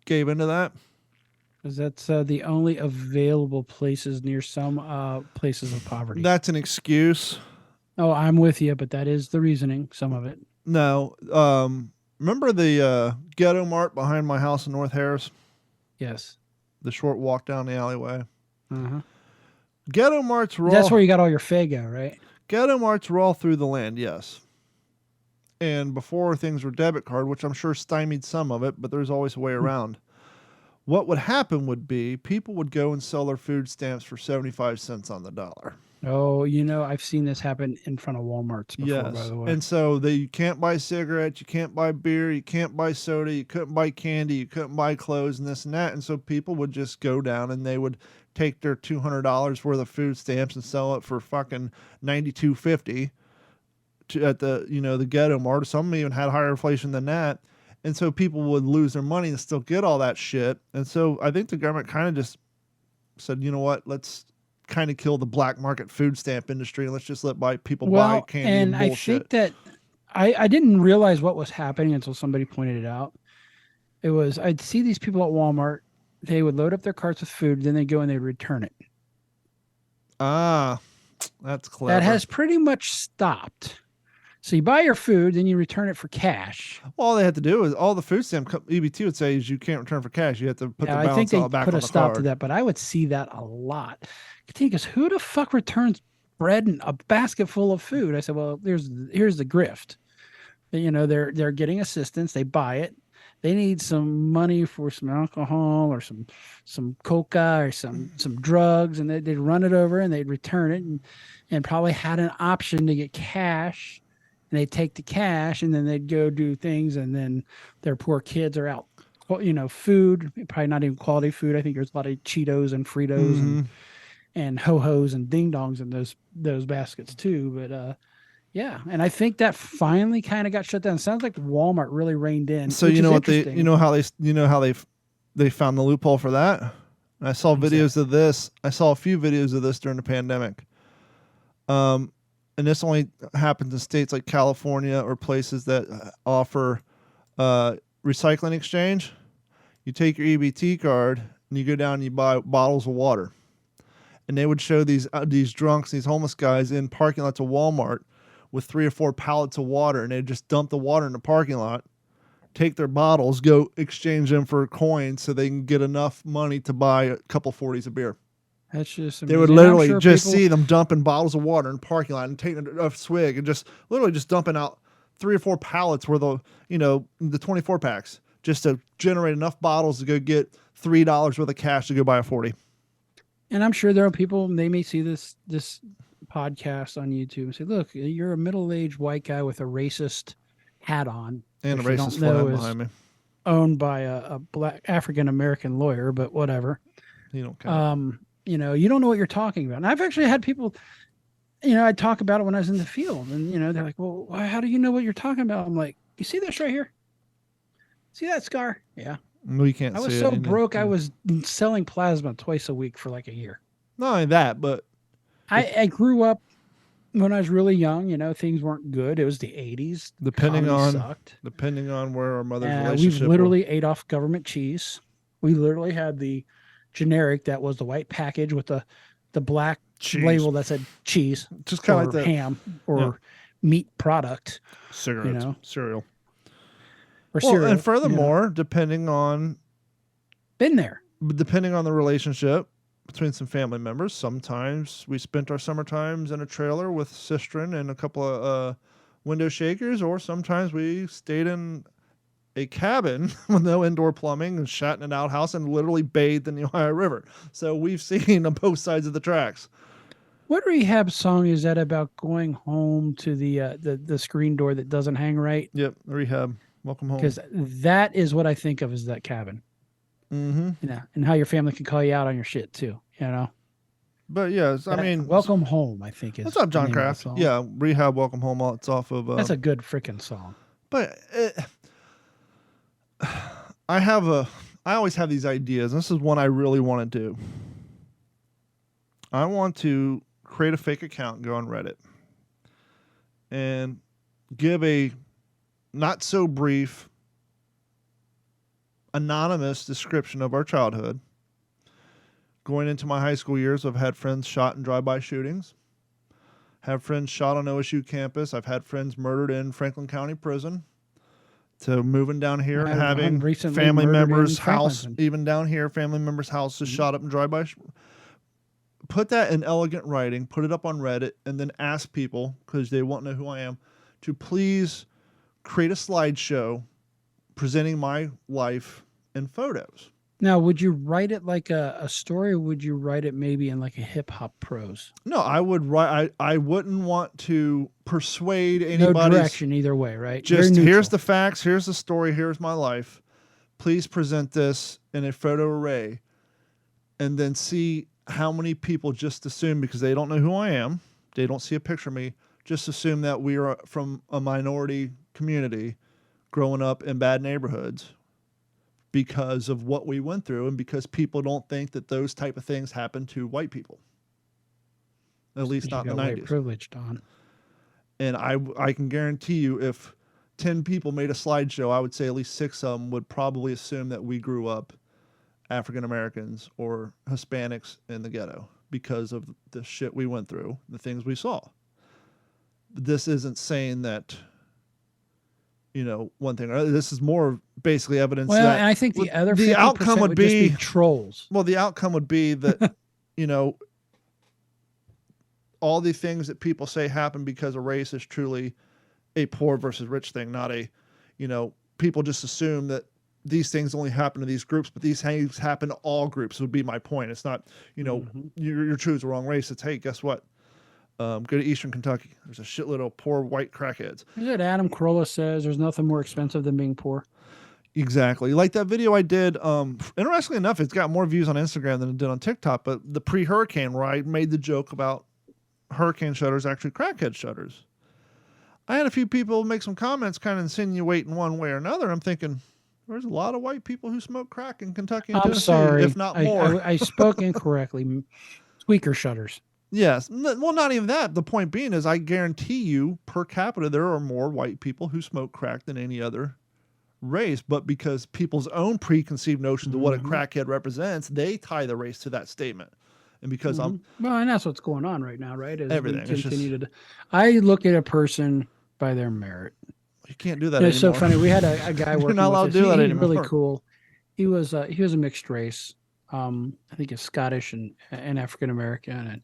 S2: gave into that?
S1: Because that's the only available places near some places of poverty.
S2: That's an excuse.
S1: Oh, I'm with you, but that is the reasoning, some of it.
S2: No. Remember the Ghetto Mart behind my house in North Harris?
S1: Yes.
S2: The short walk down the alleyway.
S1: Uh-huh.
S2: Ghetto Marts were
S1: That's
S2: all,
S1: where you got all your Fago, right?
S2: Ghetto Marts were all through the land, yes. And before things were debit card, which I'm sure stymied some of it, but there's always a way around. What would happen would be people would go and sell their food stamps for 75 cents on the dollar.
S1: Oh, I've seen this happen in front of Walmarts before, by
S2: Yes.
S1: the way.
S2: And so you can't buy cigarettes, you can't buy beer, you can't buy soda, you couldn't buy candy, you couldn't buy clothes and this and that. And so people would just go down and they would take their $200 worth of food stamps and sell it for fucking $92.50 at the ghetto mart. Some even had higher inflation than that. And so people would lose their money and still get all that shit. And so I think the government kind of just said, you know what, let's kind of kill the black market food stamp industry and let's just let people buy candy and
S1: I
S2: bullshit.
S1: think that I didn't realize what was happening until somebody pointed it out. It was I'd see these people at Walmart. They would load up their carts with food, then they'd go and they'd return it.
S2: Ah, that's clever.
S1: That has pretty much stopped. So you buy your food, then you return it for cash.
S2: All they had to do is all the food stamp EBT would say is you can't return for cash. You have to put the
S1: I
S2: balance
S1: think they
S2: all back
S1: put
S2: on
S1: a
S2: the
S1: stop
S2: card.
S1: to that, but I would see that a lot. Because who the fuck returns bread and a basket full of food? I said, well, here's the grift. They're getting assistance. They buy it. They need some money for some alcohol or some coca or some drugs, and they'd run it over and they'd return it and probably had an option to get cash. And they'd take the cash and then they'd go do things, and then their poor kids are out. Food, probably not even quality food. I think there's a lot of Cheetos and Fritos and ho-hos and ding-dongs in those baskets too. But yeah, and I think that finally kind of got shut down. Sounds like Walmart really reined in.
S2: So
S1: which
S2: you know
S1: is
S2: what they
S1: interesting.
S2: how they found the loophole for that? And I saw videos of this. I saw a few videos of this during the pandemic. And this only happens in states like California or places that offer recycling exchange. You take your EBT card and you go down and you buy bottles of water. And they would show these drunks, these homeless guys in parking lots of Walmart with 3 or 4 pallets of water, and they'd just dump the water in the parking lot, take their bottles, go exchange them for coins so they can get enough money to buy a couple 40s of beer.
S1: That's just
S2: They would
S1: amazing.
S2: literally
S1: I'm sure
S2: just
S1: people-
S2: see them dumping bottles of water in the parking lot and taking a swig and just literally just dumping out 3 or 4 pallets worth of, the 24 packs just to generate enough bottles to go get $3 worth of cash to go buy a 40.
S1: And I'm sure there are people, they may see this podcast on YouTube and say, look, you're a middle-aged white guy with a racist hat on.
S2: And a
S1: which you don't
S2: racist
S1: know
S2: flag
S1: is
S2: behind me.
S1: Owned by a black African-American lawyer, but whatever.
S2: You don't care.
S1: You don't know what you're talking about. And I've actually had people, I'd talk about it when I was in the field, and, they're like, well, how do you know what you're talking about? I'm like, you see this right here? See that scar? Yeah.
S2: No, you can't
S1: I was
S2: see
S1: so
S2: it.
S1: broke, I was selling plasma twice a week for like a year.
S2: Not only that, but
S1: I grew up when I was really young, things weren't good. It was the 80s.
S2: depending
S1: Comedy
S2: on
S1: sucked.
S2: depending on where our mother's
S1: We
S2: relationship
S1: literally ate off government cheese. We literally had the generic that was the white package with the black
S2: Cheese.
S1: label that said cheese,
S2: just kind of
S1: or
S2: like the
S1: ham, or meat product,
S2: cigarettes, cereal.
S1: or
S2: Well,
S1: cereal.
S2: and furthermore, depending on
S1: Been there.
S2: the relationship between some family members, sometimes we spent our summer times in a trailer with cistern and a couple of window shakers, or sometimes we stayed in a cabin with no indoor plumbing and shat in an outhouse and literally bathed in the Ohio River. So we've seen on both sides of the tracks.
S1: What rehab song is that about going home to the screen door that doesn't hang right?
S2: Yep, rehab. Welcome home.
S1: Because that is what I think of as that cabin.
S2: Mm-hmm.
S1: And how your family can call you out on your shit too.
S2: But yes, I mean,
S1: Welcome Home, I think is.
S2: what's up, John
S1: the name of the
S2: Kraft?
S1: song.
S2: Yeah, rehab. Welcome home. It's off of.
S1: That's a good freaking song.
S2: But I always have these ideas, and this is one I really want to do. I want to create a fake account, go on Reddit, and give a not so brief, anonymous description of our childhood. Going into my high school years, I've had friends shot in drive-by shootings. Have friends shot on OSU campus. I've had friends murdered in Franklin County Prison. To moving down here and having family members' house, even down here, family members' houses shot up in drive-by. Put that in elegant writing, put it up on Reddit, and then ask people, because they won't know who I am, to please create a slideshow presenting my life in photos.
S1: Now, would you write it like a story, or would you write it maybe in like a hip hop prose?
S2: No, I would write. I wouldn't want to persuade
S1: No
S2: anybody's.
S1: direction either way, right?
S2: Just
S1: Very
S2: here's
S1: neutral.
S2: the facts. Here's the story. Here's my life. Please present this in a photo array, and then see how many people just assume, because they don't know who I am, they don't see a picture of me, just assume that we are from a minority community growing up in bad neighborhoods because of what we went through, and because people don't think that those type of things happen to white people, at least
S1: You
S2: not in
S1: got
S2: the
S1: white
S2: 90s.
S1: privilege, Don.
S2: And I can guarantee you, if 10 people made a slideshow, I would say at least 6 of them would probably assume that we grew up African Americans or Hispanics in the ghetto because of the shit we went through, the things we saw. This isn't saying that, one thing or other. This is more basically evidence
S1: Well,
S2: that
S1: and I think the other
S2: the
S1: 50%
S2: outcome would
S1: just
S2: be
S1: trolls.
S2: well, the outcome would be that, all the things that people say happen because of race is truly a poor versus rich thing, not a, people just assume that these things only happen to these groups, but these things happen to all groups would be my point. It's not, you're choosing the wrong race. It's, hey, guess what? Go to Eastern Kentucky. There's a shitload of poor white crackheads.
S1: Is it Adam Carolla says there's nothing more expensive than being poor?
S2: Exactly. Like that video I did, interestingly enough, it's got more views on Instagram than it did on TikTok, but the pre-hurricane where I made the joke about hurricane shutters actually crackhead shutters. I had a few people make some comments kind of insinuating one way or another. I'm thinking, there's a lot of white people who smoke crack in Kentucky and
S1: I'm
S2: Tennessee,
S1: sorry.
S2: if not more.
S1: I spoke incorrectly. Squeaker shutters.
S2: Yes. Well, not even that. The point being is I guarantee you per capita there are more white people who smoke crack than any other race. But because people's own preconceived notions of what a crackhead represents, they tie the race to that statement. And because
S1: well, and that's what's going on right now, right? Is
S2: everything.
S1: We continue to. I look at a person by their merit.
S2: You can't do that
S1: It's
S2: anymore.
S1: so funny. We had a guy working.
S2: You're not allowed
S1: with
S2: to do
S1: us.
S2: that
S1: He's
S2: anymore.
S1: really cool. He was a mixed race. I think he's Scottish and African American, and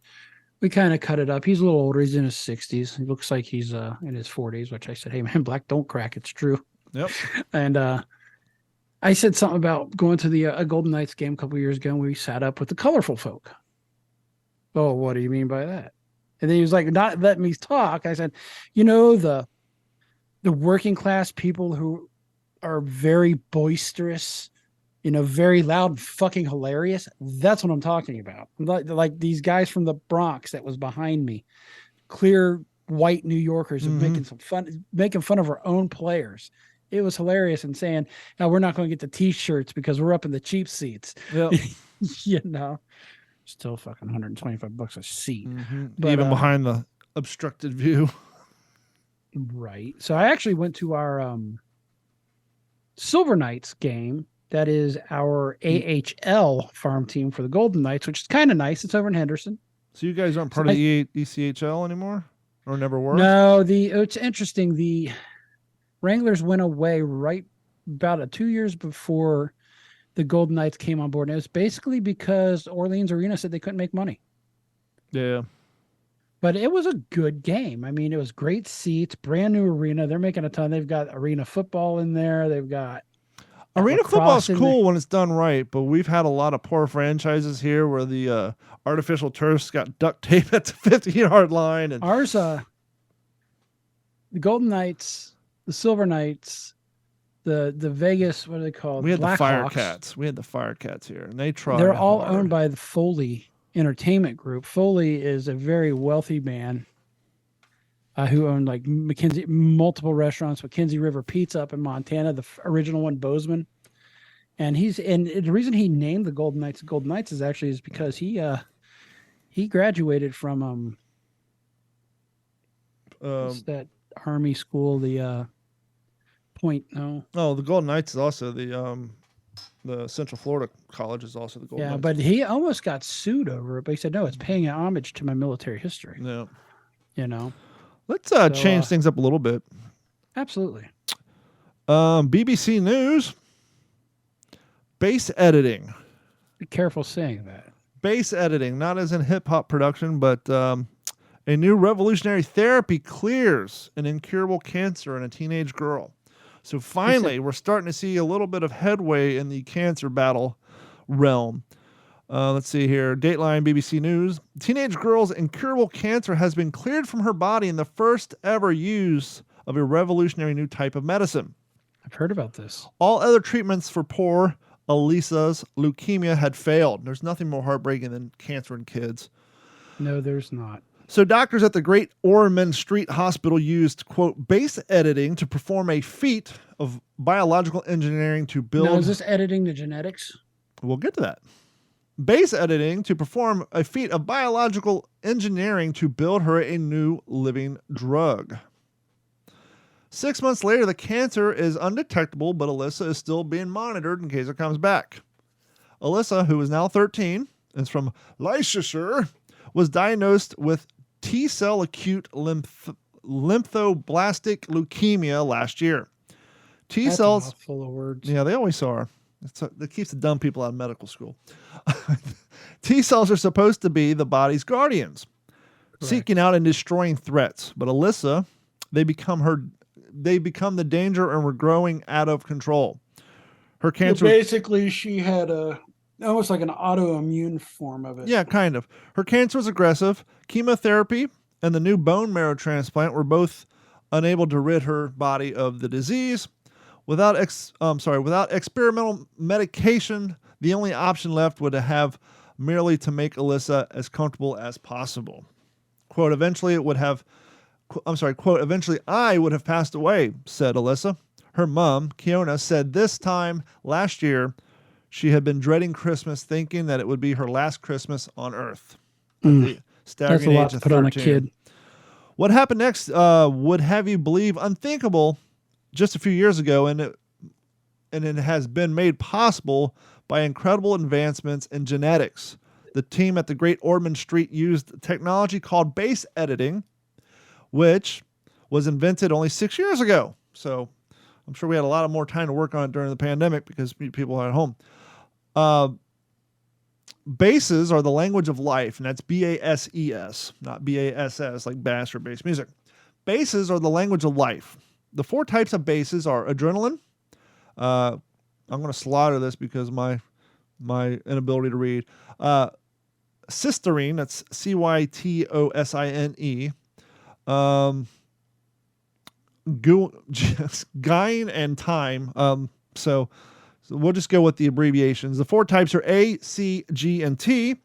S1: we kind of cut it up. He's a little older. He's in his 60s. He looks like he's in his 40s, which I said, hey, man, black don't crack. It's true.
S2: Yep.
S1: And I said something about going to the a Golden Knights game a couple years ago, and we sat up with the colorful folk. Oh, what do you mean by that? And then he was like, not letting me talk. I said, the working class people who are very boisterous, very loud, fucking hilarious. That's what I'm talking about. Like these guys from the Bronx that was behind me, clear white New Yorkers making fun of our own players. It was hilarious and saying, "Now we're not going to get the T-shirts because we're up in the cheap seats."
S2: Yep.
S1: Still fucking $125 a seat.
S2: But, even behind the obstructed view.
S1: Right. So I actually went to our Silver Knights game. That is our AHL farm team for the Golden Knights, which is kind of nice. It's over in Henderson.
S2: So you guys aren't part of the ECHL anymore? Or never were?
S1: No, it's interesting. The Wranglers went away right about 2 years before the Golden Knights came on board. And it was basically because Orleans Arena said they couldn't make money.
S2: Yeah.
S1: But it was a good game. I mean, it was great seats, brand new arena. They're making a ton. They've got arena football in there. They've got
S2: arena football is cool when it's done right, but we've had a lot of poor franchises here where the artificial turfs got duct tape at the 50-yard line. And
S1: ours, the Golden Knights, the Silver Knights, the Vegas, what are they called?
S2: We had
S1: Black
S2: the
S1: Hawks.
S2: Firecats. We had the Firecats here, and they tried.
S1: They're all
S2: hard.
S1: owned by the Foley Entertainment Group. Foley is a very wealthy man who owned like multiple restaurants, McKenzie River Pizza up in Montana, the original one, Bozeman. And the reason he named the Golden Knights is actually because he graduated from what's that Army school, the Point. No.
S2: Oh, the Golden Knights is also the Central Florida College is also the Golden Knights.
S1: But he almost got sued over it. But he said, no, it's paying homage to my military history.
S2: Yeah. Let's change things up a little bit.
S1: Absolutely.
S2: BBC News. Bass editing.
S1: Be careful saying that.
S2: Bass editing, not as in hip-hop production, but a new revolutionary therapy clears an incurable cancer in a teenage girl. So finally, we're starting to see a little bit of headway in the cancer battle realm. Let's see here. Dateline BBC News. Teenage girl's incurable cancer has been cleared from her body in the first ever use of a revolutionary new type of medicine.
S1: I've heard about this.
S2: All other treatments for poor Elisa's leukemia had failed. There's nothing more heartbreaking than cancer in kids.
S1: No, there's not.
S2: So doctors at the Great Ormond Street Hospital used, quote, base editing to perform a feat of biological engineering to build...
S1: Now, is this editing the genetics?
S2: We'll get to that. Base editing to perform a feat of biological engineering to build her a new living drug. 6 months later, the cancer is undetectable, but Alyssa is still being monitored in case it comes back. Alyssa, who is now 13, is from Leicester, was diagnosed with T-cell acute lymphoblastic leukemia last year. T-cells...
S1: That's a mouthful of words.
S2: Yeah, they always are. That keeps the dumb people out of medical school. T-cells are supposed to be the body's guardians,
S1: Correct.
S2: seeking out and destroying threats. But Alyssa, they become the danger and were growing out of control. Her cancer...
S1: Basically, she had almost like an autoimmune form of it.
S2: Yeah, kind of. Her cancer was aggressive. Chemotherapy and the new bone marrow transplant were both unable to rid her body of the disease. Without experimental medication, the only option left would have merely to make Alyssa as comfortable as possible. Quote, eventually I would have passed away, said Alyssa. Her mom, Kiona, said this time last year she had been dreading Christmas, thinking that it would be her last Christmas on Earth.
S1: That's a lot to put on a
S2: 13.
S1: kid.
S2: What happened next would have you believe unthinkable just a few years ago, and it has been made possible by incredible advancements in genetics. The team at the Great Ormond Street used technology called base editing, which was invented only 6 years ago. So I'm sure we had a lot more time to work on it during the pandemic because people are at home. Bases are the language of life, and that's B-A-S-E-S, not B-A-S-S like bass or bass music. Bases are the language of life. The 4 types of bases are adrenaline. I'm going to slaughter this because my inability to read. Cysteine, that's C-Y-T-O-S-I-N-E. Gyne and time. So we'll just go with the abbreviations. The 4 types are A, C, G, and T,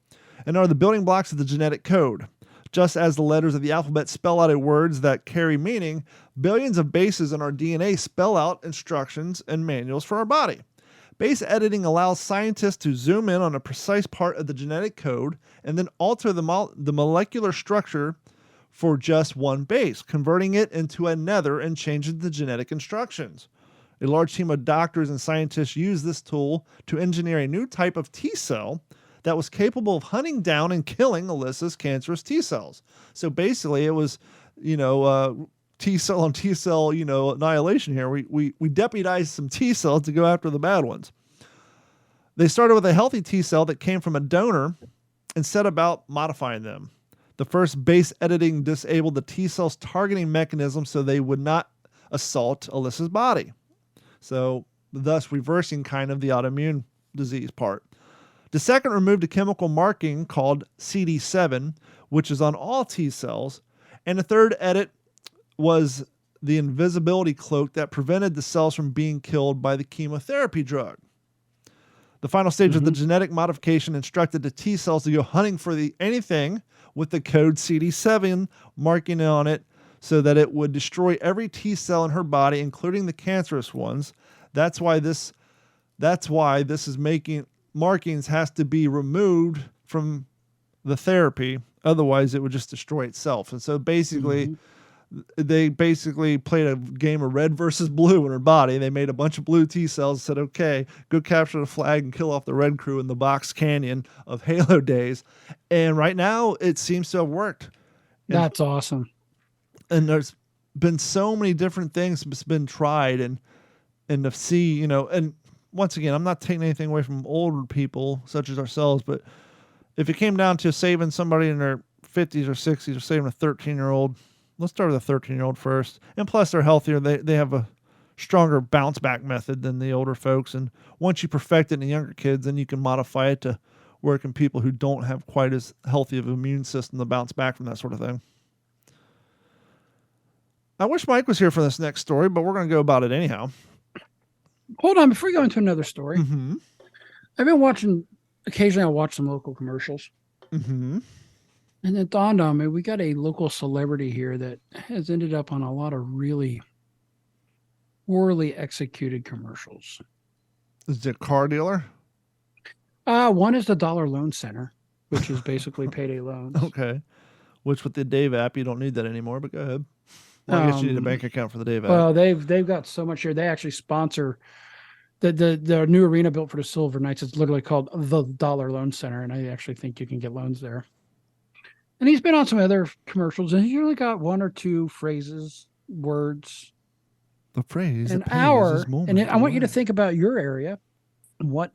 S2: and are the building blocks of the genetic code. Just as the letters of the alphabet spell out words that carry meaning, billions of bases in our DNA spell out instructions and manuals for our body. Base editing allows scientists to zoom in on a precise part of the genetic code and then alter the molecular structure for just one base, converting it into another and changing the genetic instructions. A large team of doctors and scientists used this tool to engineer a new type of T-cell that was capable of hunting down and killing Alyssa's cancerous T-cells. So basically it was, T-cell on T-cell, annihilation here. We deputized some T-cells to go after the bad ones. They started with a healthy T-cell that came from a donor and set about modifying them. The first base editing disabled the T-cell's targeting mechanism so they would not assault Alyssa's body. So thus reversing kind of the autoimmune disease part. The second removed a chemical marking called CD7, which is on all T cells. And the third edit was the invisibility cloak that prevented the cells from being killed by the chemotherapy drug. The final stage of the genetic modification instructed the T cells to go hunting for anything with the code CD7 marking on it so that it would destroy every T cell in her body, including the cancerous ones. That's why this is making markings has to be removed from the therapy. Otherwise, it would just destroy itself. And so basically, they played a game of red versus blue in her body. They made a bunch of blue T cells and said, okay, go capture the flag and kill off the red crew in the Box Canyon of Halo days. And right now, it seems to have worked.
S1: That's awesome.
S2: And there's been so many different things that's been tried and to see, and once again, I'm not taking anything away from older people such as ourselves, but if it came down to saving somebody in their 50s or 60s or saving a 13-year-old, let's start with a 13-year-old first. And plus, they're healthier. They have a stronger bounce back method than the older folks. And once you perfect it in the younger kids, then you can modify it to work in people who don't have quite as healthy of an immune system to bounce back from that sort of thing. I wish Mike was here for this next story, but we're going to go about it anyhow.
S1: Hold on, before we go into another story,
S2: Mm-hmm.
S1: I've been watching. Occasionally, I'll watch some local commercials,
S2: Mm-hmm.
S1: and it dawned on me we got a local celebrity here that has ended up on a lot of really poorly executed commercials.
S2: Is it a car dealer?
S1: One is the Dollar Loan Center, which is basically payday loans.
S2: Okay. Which with the Dave app, you don't need that anymore, but go ahead. Well, I guess you need a bank account for the Dave app.
S1: Well, they've got so much here. They actually sponsor the new arena built for the Silver Knights. It's literally called the Dollar Loan Center, and I actually think you can get loans there. And he's been on some other commercials, and he's usually got one or two phrases, words,
S2: The phrase.
S1: an hour. And I want you to think about your area. What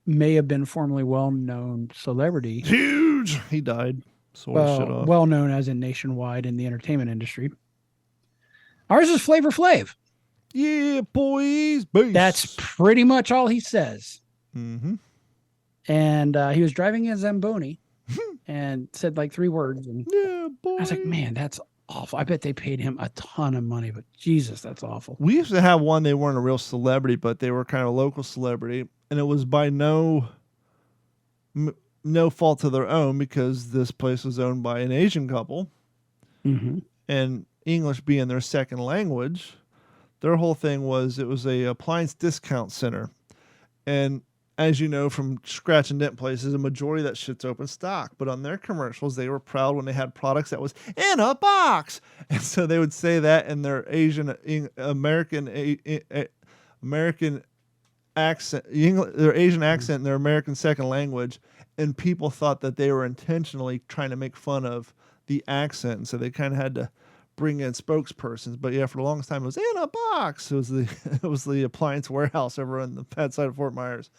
S1: may have been formerly well-known celebrity,
S2: Huge. He died. Sort of shit off.
S1: well known as in nationwide in the entertainment industry. Ours is Flavor Flav.
S2: Yeah, boys. Bass.
S1: That's pretty much all he says.
S2: Mm-hmm.
S1: And he was driving a Zamboni and said like 3 words. And
S2: Yeah, boy.
S1: I was like, man, that's awful. I bet they paid him a ton of money, but Jesus, that's awful.
S2: We used to have one. They weren't a real celebrity, but they were kind of a local celebrity, and it was by no fault of their own because this place was owned by an Asian couple,
S1: Mm-hmm.
S2: and English being their second language, their whole thing was it was a appliance discount center, and as you know from scratch and dent places, a majority of that shit's open stock. But on their commercials, they were proud when they had products that was in a box, and so they would say that in their American accent, their Asian accent, in their American second language, and people thought that they were intentionally trying to make fun of the accent, and so they kind of had to bring in spokespersons. But yeah, for the longest time, it was in a box. It was the appliance warehouse over on the bad side of Fort Myers.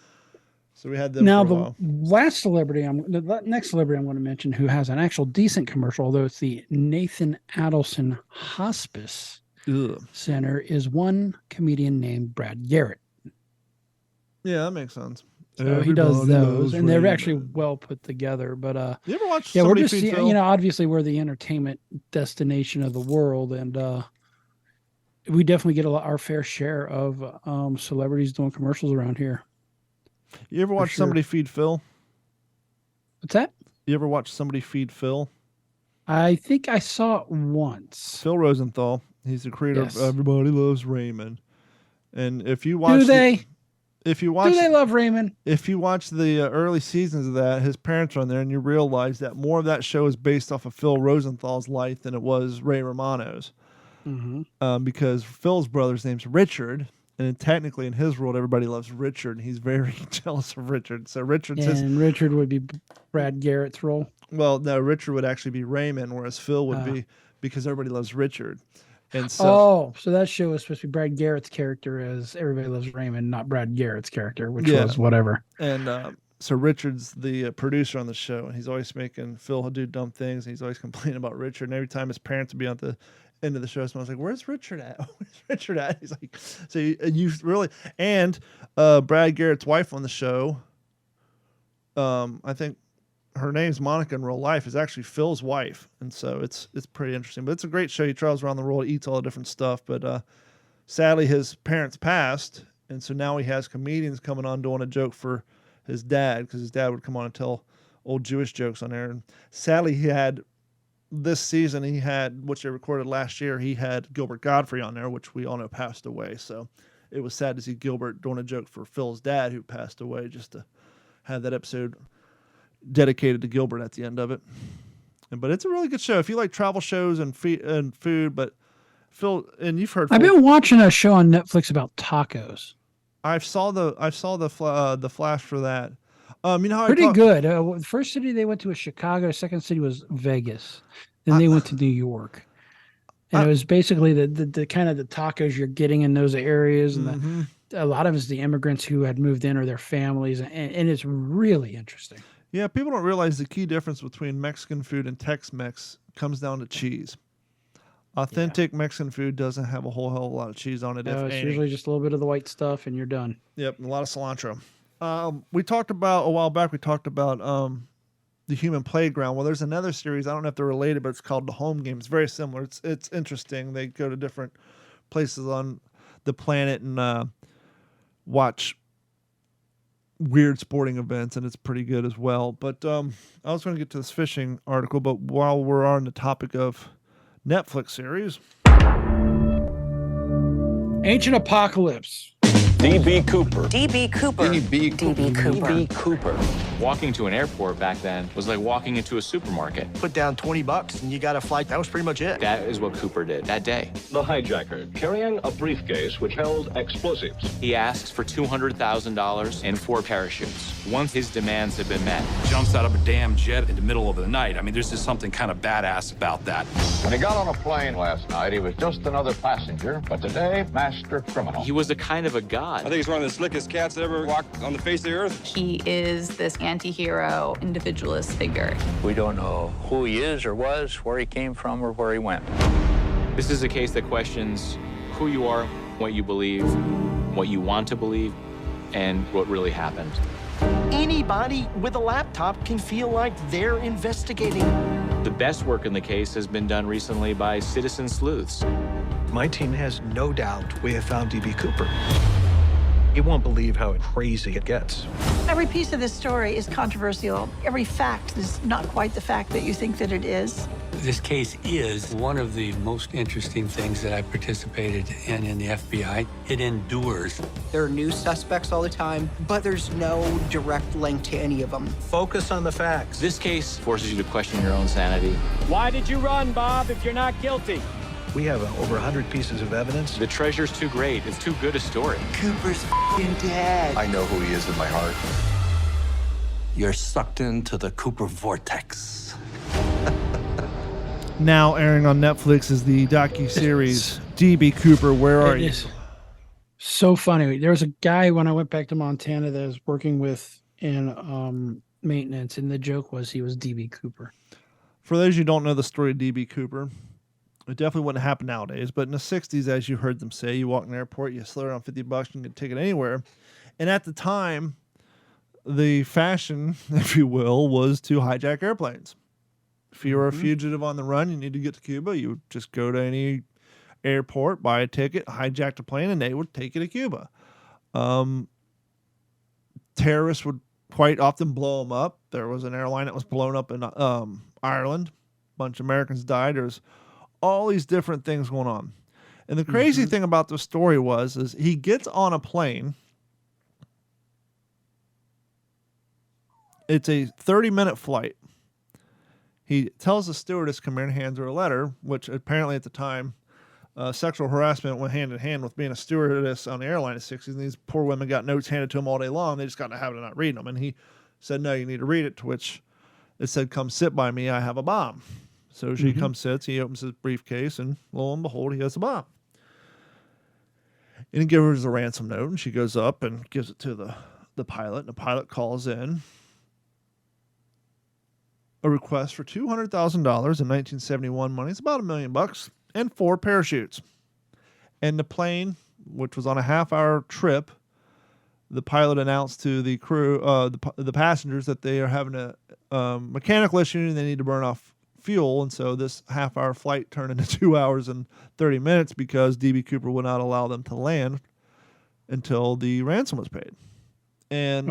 S2: So we had them.
S1: Now,
S2: for a
S1: the
S2: while.
S1: next celebrity I'm going to mention who has an actual decent commercial, although it's the Nathan Adelson Hospice
S2: Ugh.
S1: Center, is one comedian named Brad Garrett.
S2: Yeah, that makes sense.
S1: So he does
S2: Everybody
S1: those,
S2: loves
S1: and they're
S2: Raymond.
S1: actually well put together. But
S2: You ever watch
S1: yeah, we're
S2: Somebody
S1: just
S2: Feed Phil?
S1: obviously we're the entertainment destination of the world, and we definitely get our fair share of celebrities doing commercials around here.
S2: You ever watch
S1: sure.
S2: Somebody Feed Phil?
S1: What's that?
S2: You ever watch Somebody Feed Phil?
S1: I think I saw it once.
S2: Phil Rosenthal. He's the creator
S1: Yes.
S2: of Everybody Loves Raymond. And if you watch,
S1: Do they love Raymond?
S2: if you watch the early seasons of that, his parents are on there, and you realize that more of that show is based off of Phil Rosenthal's life than it was Ray Romano's.
S1: Mm-hmm.
S2: Because Phil's brother's name's Richard, and technically in his world, everybody loves Richard, and he's very jealous of Richard. So Richard says,
S1: And Richard would be Brad Garrett's role.
S2: well, no, Richard would actually be Raymond, whereas Phil would be because everybody loves Richard. And so,
S1: so that show was supposed to be Brad Garrett's character as Everybody Loves Raymond, not Brad Garrett's character, which
S2: Yeah.
S1: was whatever.
S2: and so Richard's the producer on the show, and he's always making Phil do dumb things, and he's always complaining about Richard. And every time his parents would be at the end of the show, someone's like, "Where's Richard at? Where's Richard at?" He's like, "So you really." And Brad Garrett's wife on the show, I think her name's Monica in real life, is actually Phil's wife, and so it's pretty interesting. But it's a great show. He travels around the world, eats all the different stuff. But sadly, his parents passed, and so now he has comedians coming on doing a joke for his dad, because his dad would come on and tell old Jewish jokes on there. And sadly, this season, which they recorded last year, he had Gilbert Godfrey on there, which we all know passed away. So it was sad to see Gilbert doing a joke for Phil's dad, who passed away, just to have that episode dedicated to Gilbert at the end of it. But it's a really good show if you like travel shows and food. But Phil, and you've heard,
S1: I've been watching a show on Netflix about tacos.
S2: I saw the flash for that. You know how
S1: Pretty good. The first city they went to was Chicago. The second city was Vegas. Then they went to New York. And it was basically the kind of the tacos you're getting in those areas, and a lot of it's the immigrants who had moved in or their families, and it's really interesting.
S2: Yeah, people don't realize the key difference between Mexican food and Tex-Mex comes down to cheese. Authentic Mexican food doesn't have a whole hell of a lot of cheese on it.
S1: No,
S2: if
S1: it's
S2: any.
S1: usually just a little bit of the white stuff, and you're done.
S2: Yep, and a lot of cilantro. We talked about a while back. We talked about the Human Playground. Well, there's another series. I don't know if they're related, but it's called The Home Game. It's very similar. It's interesting. They go to different places on the planet and watch weird sporting events, and it's pretty good as well. But I was going to get to this fishing article, but while we're on the topic of Netflix series,
S1: Ancient Apocalypse.
S5: D.B. Cooper.
S6: D.B. Cooper.
S5: D.B.
S6: D.B. Cooper.
S5: D.B. Cooper.
S7: Walking to an airport back then was like walking into a supermarket.
S8: Put down $20 and you got a flight. That was pretty much it.
S7: That is what Cooper did that day.
S9: The hijacker, carrying a briefcase which held explosives.
S7: He asks for $200,000 and 4 parachutes. Once his demands have been met,
S10: Jumps out of a damn jet in the middle of the night. I mean, there's just something kind of badass about that.
S5: When he got on a plane last night, he was just another passenger, but today, master criminal.
S7: he was a kind of a god.
S11: I think he's one of the slickest cats that ever walked on the face of the earth.
S6: He is this anti-hero, individualist figure.
S12: We don't know who he is or was, where he came from, or where he went.
S7: This is a case that questions who you are, what you believe, what you want to believe, and what really happened.
S8: Anybody with a laptop can feel like they're investigating.
S7: The best work in the case has been done recently by citizen sleuths.
S13: My team has no doubt we have found D.B. Cooper. You won't believe how crazy it gets.
S14: Every piece of this story is controversial. Every fact is not quite the fact that you think that it is.
S15: This case is one of the most interesting things that I participated in the FBI. It endures.
S8: There are new suspects all the time, but there's no direct link to any of them.
S13: Focus on the facts.
S7: This case forces you to question your own sanity.
S16: Why did you run, Bob, if you're not guilty?
S13: We have over 100 pieces of evidence.
S7: The treasure's too great. It's too good a story.
S8: Cooper's f***ing dead.
S5: I know who he is in my heart.
S15: You're sucked into the Cooper vortex.
S2: now airing on Netflix is the docu-series D.B. Cooper, Where Are You?
S1: So funny. There was a guy when I went back to Montana that I was working with in maintenance, and the joke was he was D.B. Cooper.
S2: For those who don't know the story of D.B. Cooper, it definitely wouldn't happen nowadays, but in the 60s, as you heard them say, you walk in an airport, you slur around $50, you can get a ticket anywhere. And at the time, the fashion, if you will, was to hijack airplanes. If you were a fugitive on the run, you need to get to Cuba, you would just go to any airport, buy a ticket, hijack the plane, and they would take you to Cuba. Terrorists would quite often blow them up. There was an airline that was blown up in Ireland. A bunch of Americans died. There's all these different things going on. And the crazy thing about the story is he gets on a plane. It's a 30-minute flight. He tells the stewardess, come here, and hands her a letter, which apparently at the time, sexual harassment went hand in hand with being a stewardess on the airline in the 60s. And these poor women got notes handed to them all day long. They just got in the habit of not reading them. And he said, no, you need to read it, to which it said, come sit by me, I have a bomb. So she comes, sits, he opens his briefcase, and lo and behold, he has a bomb. And he gives her the ransom note, and she goes up and gives it to the pilot, and the pilot calls in a request for $200,000 in 1971 money. It's about $1 million, and 4 parachutes. And the plane, which was on a half-hour trip, the pilot announced to the crew, the passengers, that they are having a mechanical issue and they need to burn off fuel. And so this half-hour flight turned into 2 hours and 30 minutes because D.B. Cooper would not allow them to land until the ransom was paid. And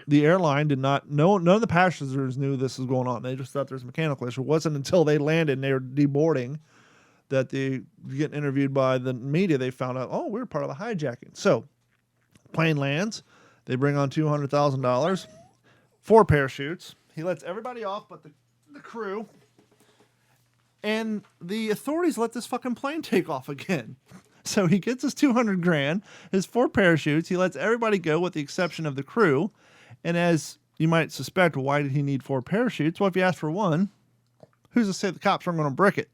S2: the airline did not know. None of the passengers knew this was going on. They just thought there was a mechanical issue. It wasn't until they landed and they were deboarding that they get interviewed by the media. They found out, oh, we were part of the hijacking. So plane lands. They bring on $200,000, 4 parachutes. He lets everybody off but the crew. And the authorities let this fucking plane take off again. So he gets his $200,000, his 4 parachutes. He lets everybody go with the exception of the crew. And as you might suspect, why did he need 4 parachutes? Well, if you ask for 1, who's to say the cops aren't going to brick it?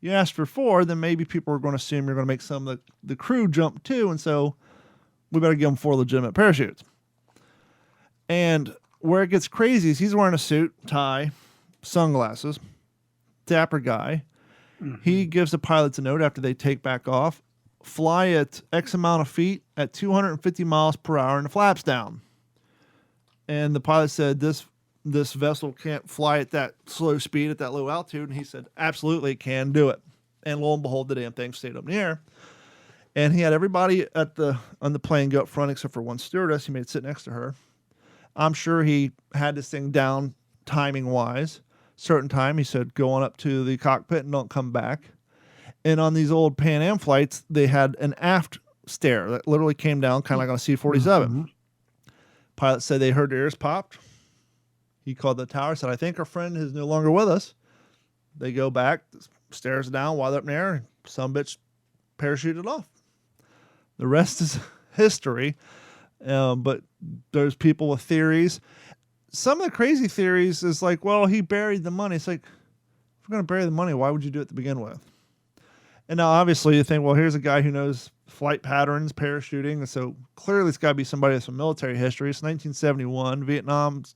S2: You ask for 4, then maybe people are going to assume you're going to make some of the crew jump too. And so we better give him 4 legitimate parachutes. And where it gets crazy is he's wearing a suit, tie, sunglasses, dapper guy. He gives the pilots a note after they take back off, fly at X amount of feet at 250 miles per hour and the flaps down. And the pilot said, this vessel can't fly at that slow speed at that low altitude. And he said, absolutely, it can do it. And lo and behold, the damn thing stayed up in the air. And he had everybody on the plane go up front except for one stewardess. He made it sit next to her. I'm sure he had this thing down timing-wise. Certain time, he said, go on up to the cockpit and don't come back. And on these old Pan Am flights, they had an aft stair that literally came down kind of like on a C-47.
S1: Mm-hmm.
S2: Pilot said they heard their ears popped. He called the tower, said, I think our friend is no longer with us. They go back, the stairs down while they're up in the air. Some bitch parachuted off. The rest is history. But there's people with theories. Some of the crazy theories is like, well, he buried the money. It's like, if we're going to bury the money, why would you do it to begin with? And now, obviously, you think, well, here's a guy who knows flight patterns, parachuting. And so clearly it's got to be somebody with some military history. It's 1971. Vietnam's,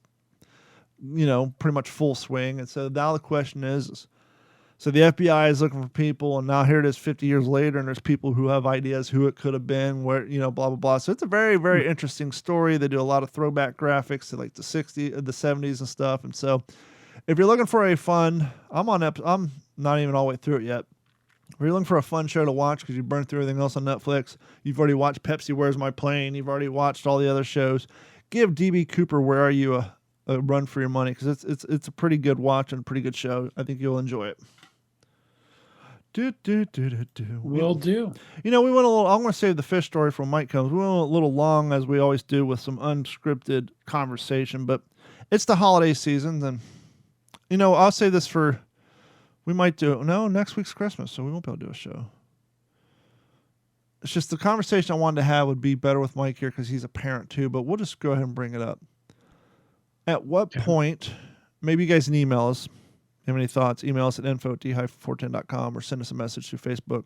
S2: pretty much full swing. And so now the question is, so the FBI is looking for people, and now here it is 50 years later, and there's people who have ideas who it could have been, where, blah, blah, blah. So it's a very, very interesting story. They do a lot of throwback graphics to like the 60s, the 70s and stuff. And so if you're looking for a fun, I'm not even all the way through it yet. If you're looking for a fun show to watch because you burned through everything else on Netflix, you've already watched Pepsi Where's My Plane, you've already watched all the other shows, give DB Cooper Where Are You a run for your money, because it's a pretty good watch and a pretty good show. I think you'll enjoy it.
S1: Will do.
S2: We went a little, I'm going to save the fish story for when Mike comes. We went a little long, as we always do, with some unscripted conversation, but it's the holiday season, and, I'll say this for, we might do, no, next week's Christmas, so we won't be able to do a show. It's just the conversation I wanted to have would be better with Mike here because he's a parent too, but we'll just go ahead and bring it up. At what point, maybe you guys can email us. If you have any thoughts, email us at info@d-410.com or send us a message through Facebook.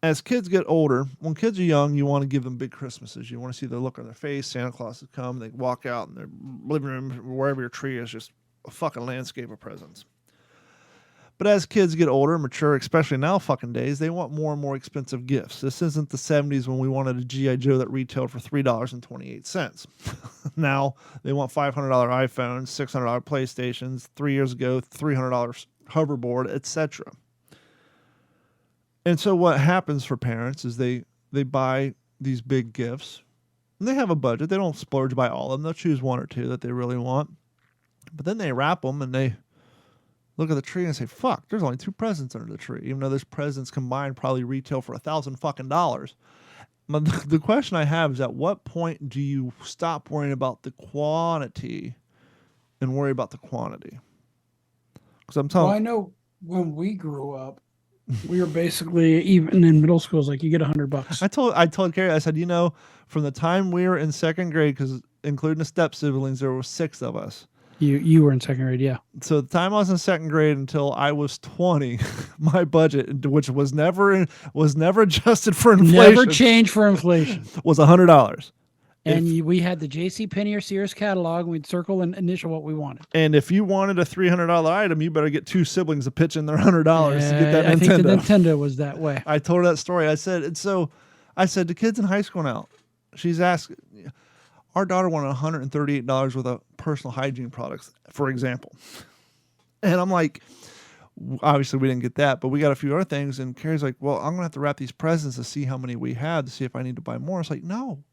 S2: As kids get older, when kids are young, you want to give them big Christmases. You want to see the look on their face. Santa Claus has come. They walk out in their living room, wherever your tree is, just a fucking landscape of presents. But as kids get older, mature, especially now fucking days, they want more and more expensive gifts. This isn't the 70s when we wanted a G.I. Joe that retailed for $3.28. Now they want $500 iPhones, $600 PlayStations, 3 years ago, $300 hoverboard, etc. And so what happens for parents is they buy these big gifts, and they have a budget. They don't splurge by all of them. They'll choose one or two that they really want. But then they wrap them and they look at the tree and say, fuck, there's only 2 presents under the tree, even though those presents combined probably retail for $1,000 fucking dollars. But the question I have is, at what point do you stop worrying about the quantity and worry about the quantity? Because I'm telling.
S1: Well, I know when we grew up, we were basically, even in middle school, it's like you get $100.
S2: I told Carrie, I said, from the time we were in second grade, because including the step siblings, there were 6 of us.
S1: You were in second grade, yeah.
S2: So the time I was in second grade until I was 20, my budget, which was never adjusted for inflation,
S1: never changed for inflation,
S2: was $100.
S1: And we had the JCPenney or Sears catalog, and we'd circle and initial what we wanted.
S2: And if you wanted a $300 item, you better get 2 siblings to pitch in their $100 to get that Nintendo.
S1: I think the Nintendo was that way.
S2: I told her that story. I said, the kids in high school now, she's asked, our daughter wanted $138 worth of personal hygiene products, for example. And I'm like, obviously we didn't get that, but we got a few other things. And Carrie's like, well, I'm going to have to wrap these presents to see how many we have to see if I need to buy more. It's like, no,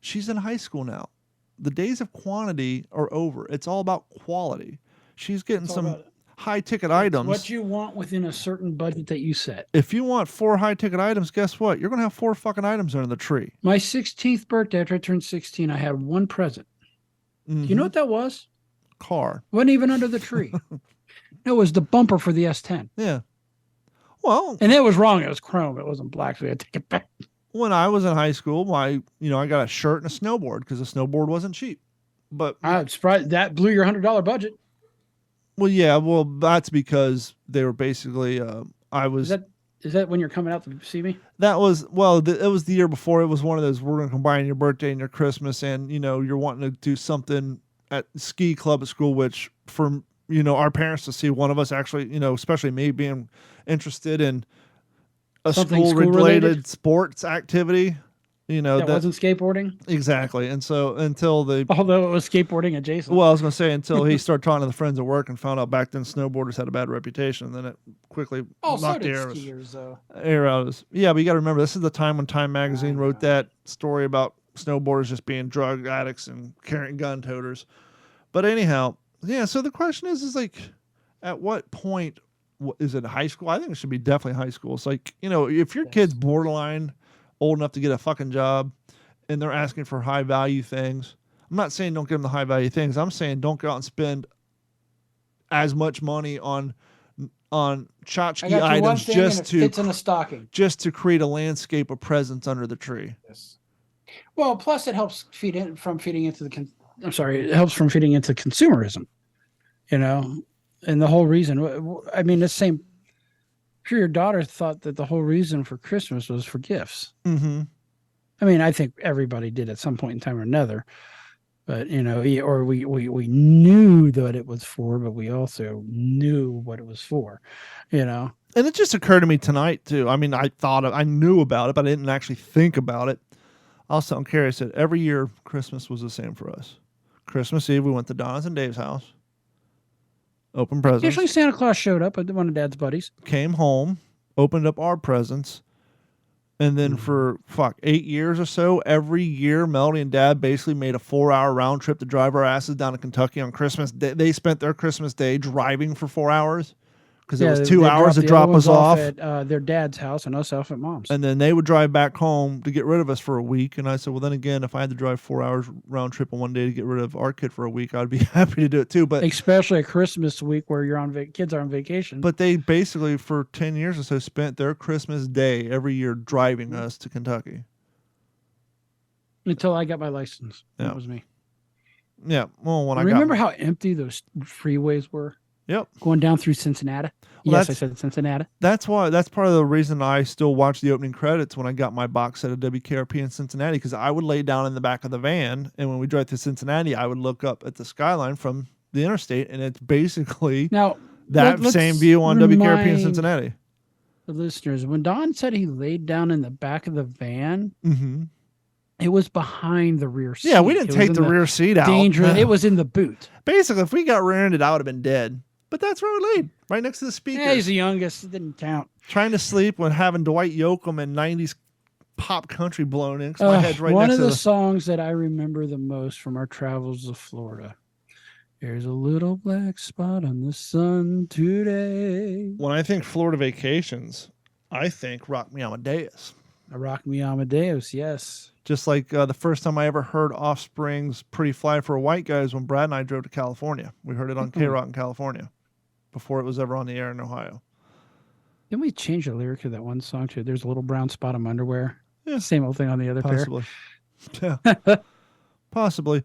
S2: she's in high school now. The days of quantity are over. It's all about quality. She's getting some high-ticket items.
S1: What you want within a certain budget that you set.
S2: If you want 4 high-ticket items, guess what? You're going to have 4 fucking items under the tree.
S1: My 16th birthday, after I turned 16, I had one present. Mm-hmm. Do you know what that was?
S2: Car.
S1: Wasn't even under the tree. It was the bumper for the S10.
S2: Yeah. Well.
S1: And it was wrong. It was chrome. It wasn't black, so we had to take it back.
S2: When I was in high school, I got a shirt and a snowboard because the snowboard wasn't cheap. But
S1: I'm surprised that blew your $100 budget.
S2: Well, yeah. Well, that's because they were basically.
S1: Is that when you're coming out to see me?
S2: That was it was the year before. It was one of those, we're going to combine your birthday and your Christmas, and you're wanting to do something at ski club at school, which for our parents to see one of us actually, especially me being interested in a
S1: Something
S2: school-related sports activity,
S1: that wasn't skateboarding.
S2: Exactly. And so until
S1: although it was skateboarding adjacent.
S2: Well, I was going to say until he started talking to the friends at work and found out back then snowboarders had a bad reputation, and then it quickly knocked
S1: so
S2: the
S1: did
S2: air
S1: skiers, though.
S2: out of us. Yeah, but you got to remember, this is the time when Time Magazine wrote that story about snowboarders just being drug addicts and carrying gun toters. But anyhow, yeah, so the question is like, at what point is it high school? I think it should be definitely high school. It's like, if your kid's borderline old enough to get a fucking job and they're asking for high value things, I'm not saying don't give them the high value things. I'm saying don't go out and spend as much money on tchotchke items
S1: fits in a stocking.
S2: just to create a landscape of presents under the tree.
S1: Yes. Well, plus it helps it helps from feeding into consumerism, and the whole reason. I mean, the same. Sure, your daughter thought that the whole reason for Christmas was for gifts.
S2: Mm-hmm.
S1: I mean, I think everybody did at some point in time or another, but we knew that it was for, but we also knew what it was for,
S2: And it just occurred to me tonight too. I mean, I knew about it, but I didn't actually think about it. Also, I'm curious that every year Christmas was the same for us. Christmas Eve, we went to Donna's and Dave's house. Opened presents.
S1: Usually Santa Claus showed up at one of Dad's buddies.
S2: Came home, opened up our presents, and then for 8 years or so, every year, Melody and Dad basically made a 4-hour round trip to drive our asses down to Kentucky on Christmas Day. They spent their Christmas Day driving for 4 hours because it was 2 hours to drop us off
S1: at their dad's house and us off at Mom's.
S2: And then they would drive back home to get rid of us for a week. And I said, well, then again, if I had to drive 4 hours round trip on one day to get rid of our kid for a week, I'd be happy to do it too. But
S1: especially at Christmas week where you're kids are on vacation.
S2: But they basically for 10 years or so spent their Christmas Day every year driving us to Kentucky.
S1: Until I got my license.
S2: Yeah.
S1: That was me.
S2: Yeah. Well,
S1: remember how empty those freeways were?
S2: Yep.
S1: Going down through Cincinnati.
S2: Well,
S1: Yes, I said Cincinnati.
S2: That's part of the reason I still watch the opening credits when I got my box set of WKRP in Cincinnati, because I would lay down in the back of the van, and when we drove to Cincinnati, I would look up at the skyline from the interstate, and it's basically that same view on WKRP in Cincinnati.
S1: The listeners, when Don said he laid down in the back of the van,
S2: it
S1: was behind the rear seat.
S2: Yeah, we didn't take the rear seat out.
S1: Dangerous. It was in the boot.
S2: Basically, if we got rear-ended, I would have been dead. But that's where we laid, right next to the speakers.
S1: Yeah, he's the youngest. It didn't count.
S2: Trying to sleep when having Dwight Yoakam and 90s pop country blown in. My head's right
S1: one
S2: next
S1: of
S2: to
S1: the songs that I remember the most from our travels to Florida. There's a little black spot on the sun today.
S2: When I think Florida vacations, I think Rock Me Amadeus.
S1: Rock Me Amadeus, yes.
S2: Just like the first time I ever heard Offspring's Pretty Fly for a White Guy was when Brad and I drove to California. We heard it on K-Rock in California before it was ever on the air in Ohio.
S1: Didn't we change the lyric of that one song to There's a Little Brown Spot on My Underwear?
S2: Yeah.
S1: Same old thing on the other
S2: Possibly.
S1: pair.
S2: Yeah. Possibly.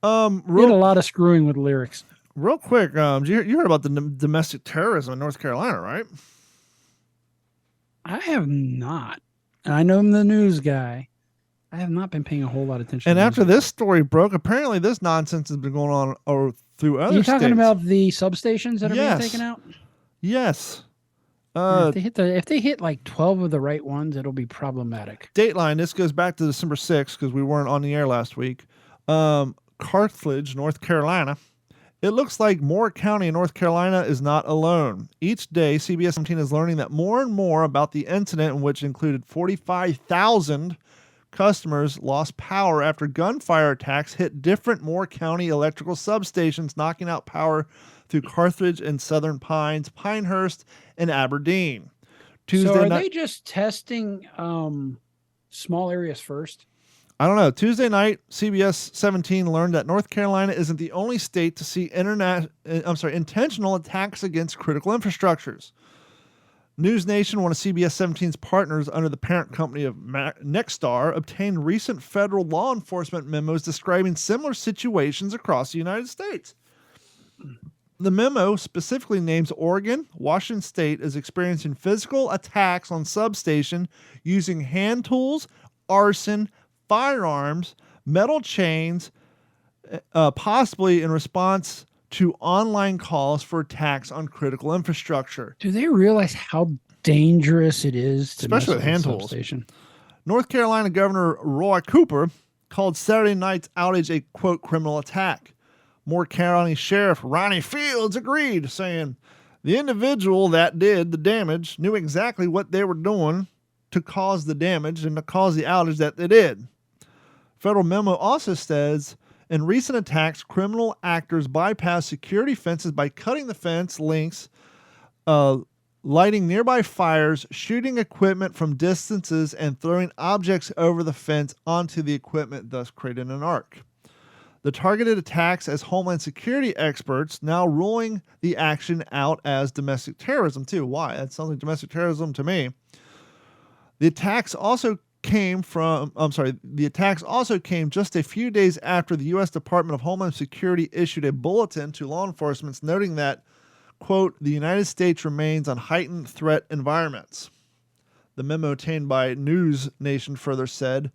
S1: Did a lot of screwing with lyrics.
S2: Real quick, you heard about the domestic terrorism in North Carolina, right?
S1: I have not. I know I'm the news guy. I have not been paying a whole lot of attention.
S2: And after this story broke, apparently this nonsense has been going on through other states.
S1: You're talking about the substations that are being taken out?
S2: Yes.
S1: If they hit like 12 of the right ones, it'll be problematic.
S2: Dateline, this goes back to December 6th because we weren't on the air last week. Carthage, North Carolina. It looks like Moore County in North Carolina is not alone. Each day, CBS 17 is learning that more and more about the incident, in which included 45,000 customers lost power after gunfire attacks hit different Moore County electrical substations, knocking out power through Carthage and Southern Pines, Pinehurst, and Aberdeen.
S1: So are they just testing small areas first?
S2: I don't know. Tuesday night, CBS 17 learned that North Carolina isn't the only state to see intentional attacks against critical infrastructures. News Nation, one of CBS 17's partners under the parent company of Nexstar, obtained recent federal law enforcement memos describing similar situations across the United States. The memo specifically names Oregon, Washington State as experiencing physical attacks on substation using hand tools, arson, firearms, metal chains, possibly in response to online calls for attacks on critical infrastructure.
S1: Do they realize how dangerous it is to
S2: Especially with
S1: mess
S2: hand
S1: a
S2: tools.
S1: substation?
S2: North Carolina Governor Roy Cooper called Saturday night's outage a, quote, criminal attack. Moore County Sheriff Ronnie Fields agreed, saying the individual that did the damage knew exactly what they were doing to cause the damage and to cause the outage that they did. Federal memo also says, in recent attacks, criminal actors bypass security fences by cutting the fence links, lighting nearby fires, shooting equipment from distances, and throwing objects over the fence onto the equipment, thus creating an arc. The targeted attacks as Homeland Security experts now ruling the action out as domestic terrorism too. Why? That sounds like domestic terrorism to me. The attacks also came just a few days after the U.S. Department of Homeland Security issued a bulletin to law enforcement noting that, quote, the United States remains on heightened threat environments. The memo obtained by News Nation further said,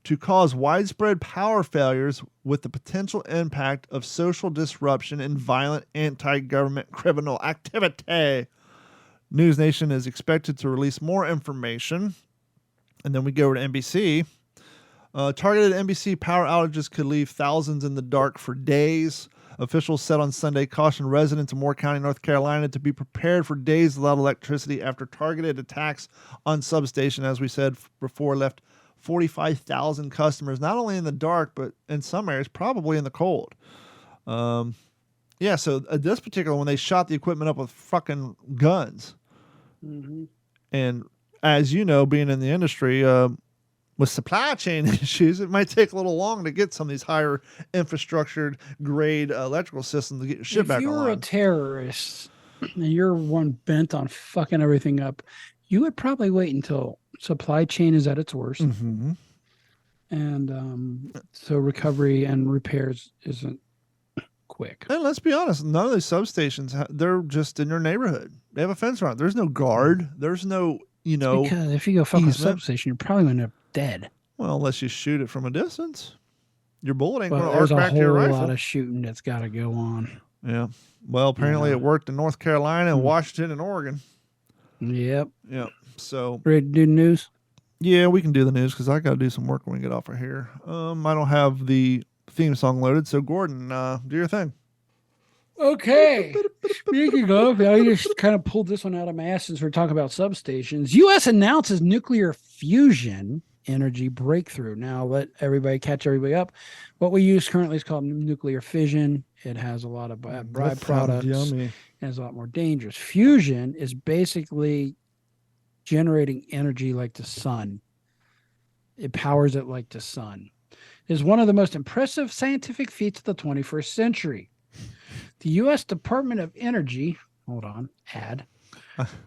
S2: to cause widespread power failures with the potential impact of social disruption and violent anti-government criminal activity. News Nation is expected to release more information. And then we go over to NBC. Targeted NBC power outages could leave thousands in the dark for days. Officials said on Sunday cautioned residents of Moore County, North Carolina, to be prepared for days without electricity after targeted attacks on substation, as we said before, left 45,000 customers not only in the dark, but in some areas probably in the cold. So this particular one, they shot the equipment up with fucking guns.
S1: Mm-hmm.
S2: And as you know, being in the industry, with supply chain issues, it might take a little long to get some of these higher infrastructured grade electrical systems to get your shit back online. If
S1: you're a terrorist and you're one bent on fucking everything up, you would probably wait until supply chain is at its worst.
S2: Mm-hmm.
S1: And so recovery and repairs isn't quick.
S2: And let's be honest, none of these substations, they're just in your neighborhood. They have a fence around it. There's no guard. There's no,
S1: because if you go fuck a substation, you're probably going to end up dead.
S2: Well, unless you shoot it from a distance. Your bullet ain't going to arc
S1: there's
S2: back to your
S1: a
S2: rifle.
S1: whole lot of shooting that's got to go on.
S2: Yeah. Well, apparently it worked in North Carolina and Washington and Oregon.
S1: Yep.
S2: So
S1: ready to do news?
S2: Yeah, we can do the news because I got to do some work when we get off of here. I don't have the theme song loaded, so Gordon, do your thing.
S1: Okay. Speaking of, I just kind of pulled this one out of my ass since we're talking about substations. U.S. announces nuclear fusion energy breakthrough. Now, let everybody catch everybody up. What we use currently is called nuclear fission. It has a lot of byproducts and is a lot more dangerous. Fusion is basically generating energy like the sun. It powers it like the sun. It is one of the most impressive scientific feats of the 21st century. The U.S. Department of Energy,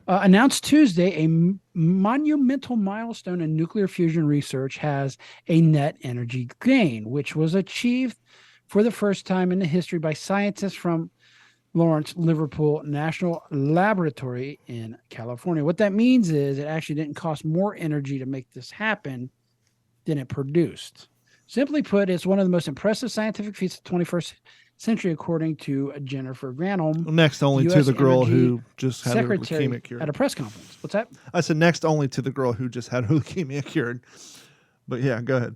S1: announced Tuesday a monumental milestone in nuclear fusion research has a net energy gain, which was achieved for the first time in the history by scientists from Lawrence Liverpool National Laboratory in California. What that means is it actually didn't cost more energy to make this happen than it produced. Simply put, it's one of the most impressive scientific feats of the 21st century, according to Jennifer Granholm.
S2: Next only to the girl who just had her leukemia cured.
S1: At a press conference. What's that?
S2: I said next only to the girl who just had her leukemia cured. But yeah, go ahead.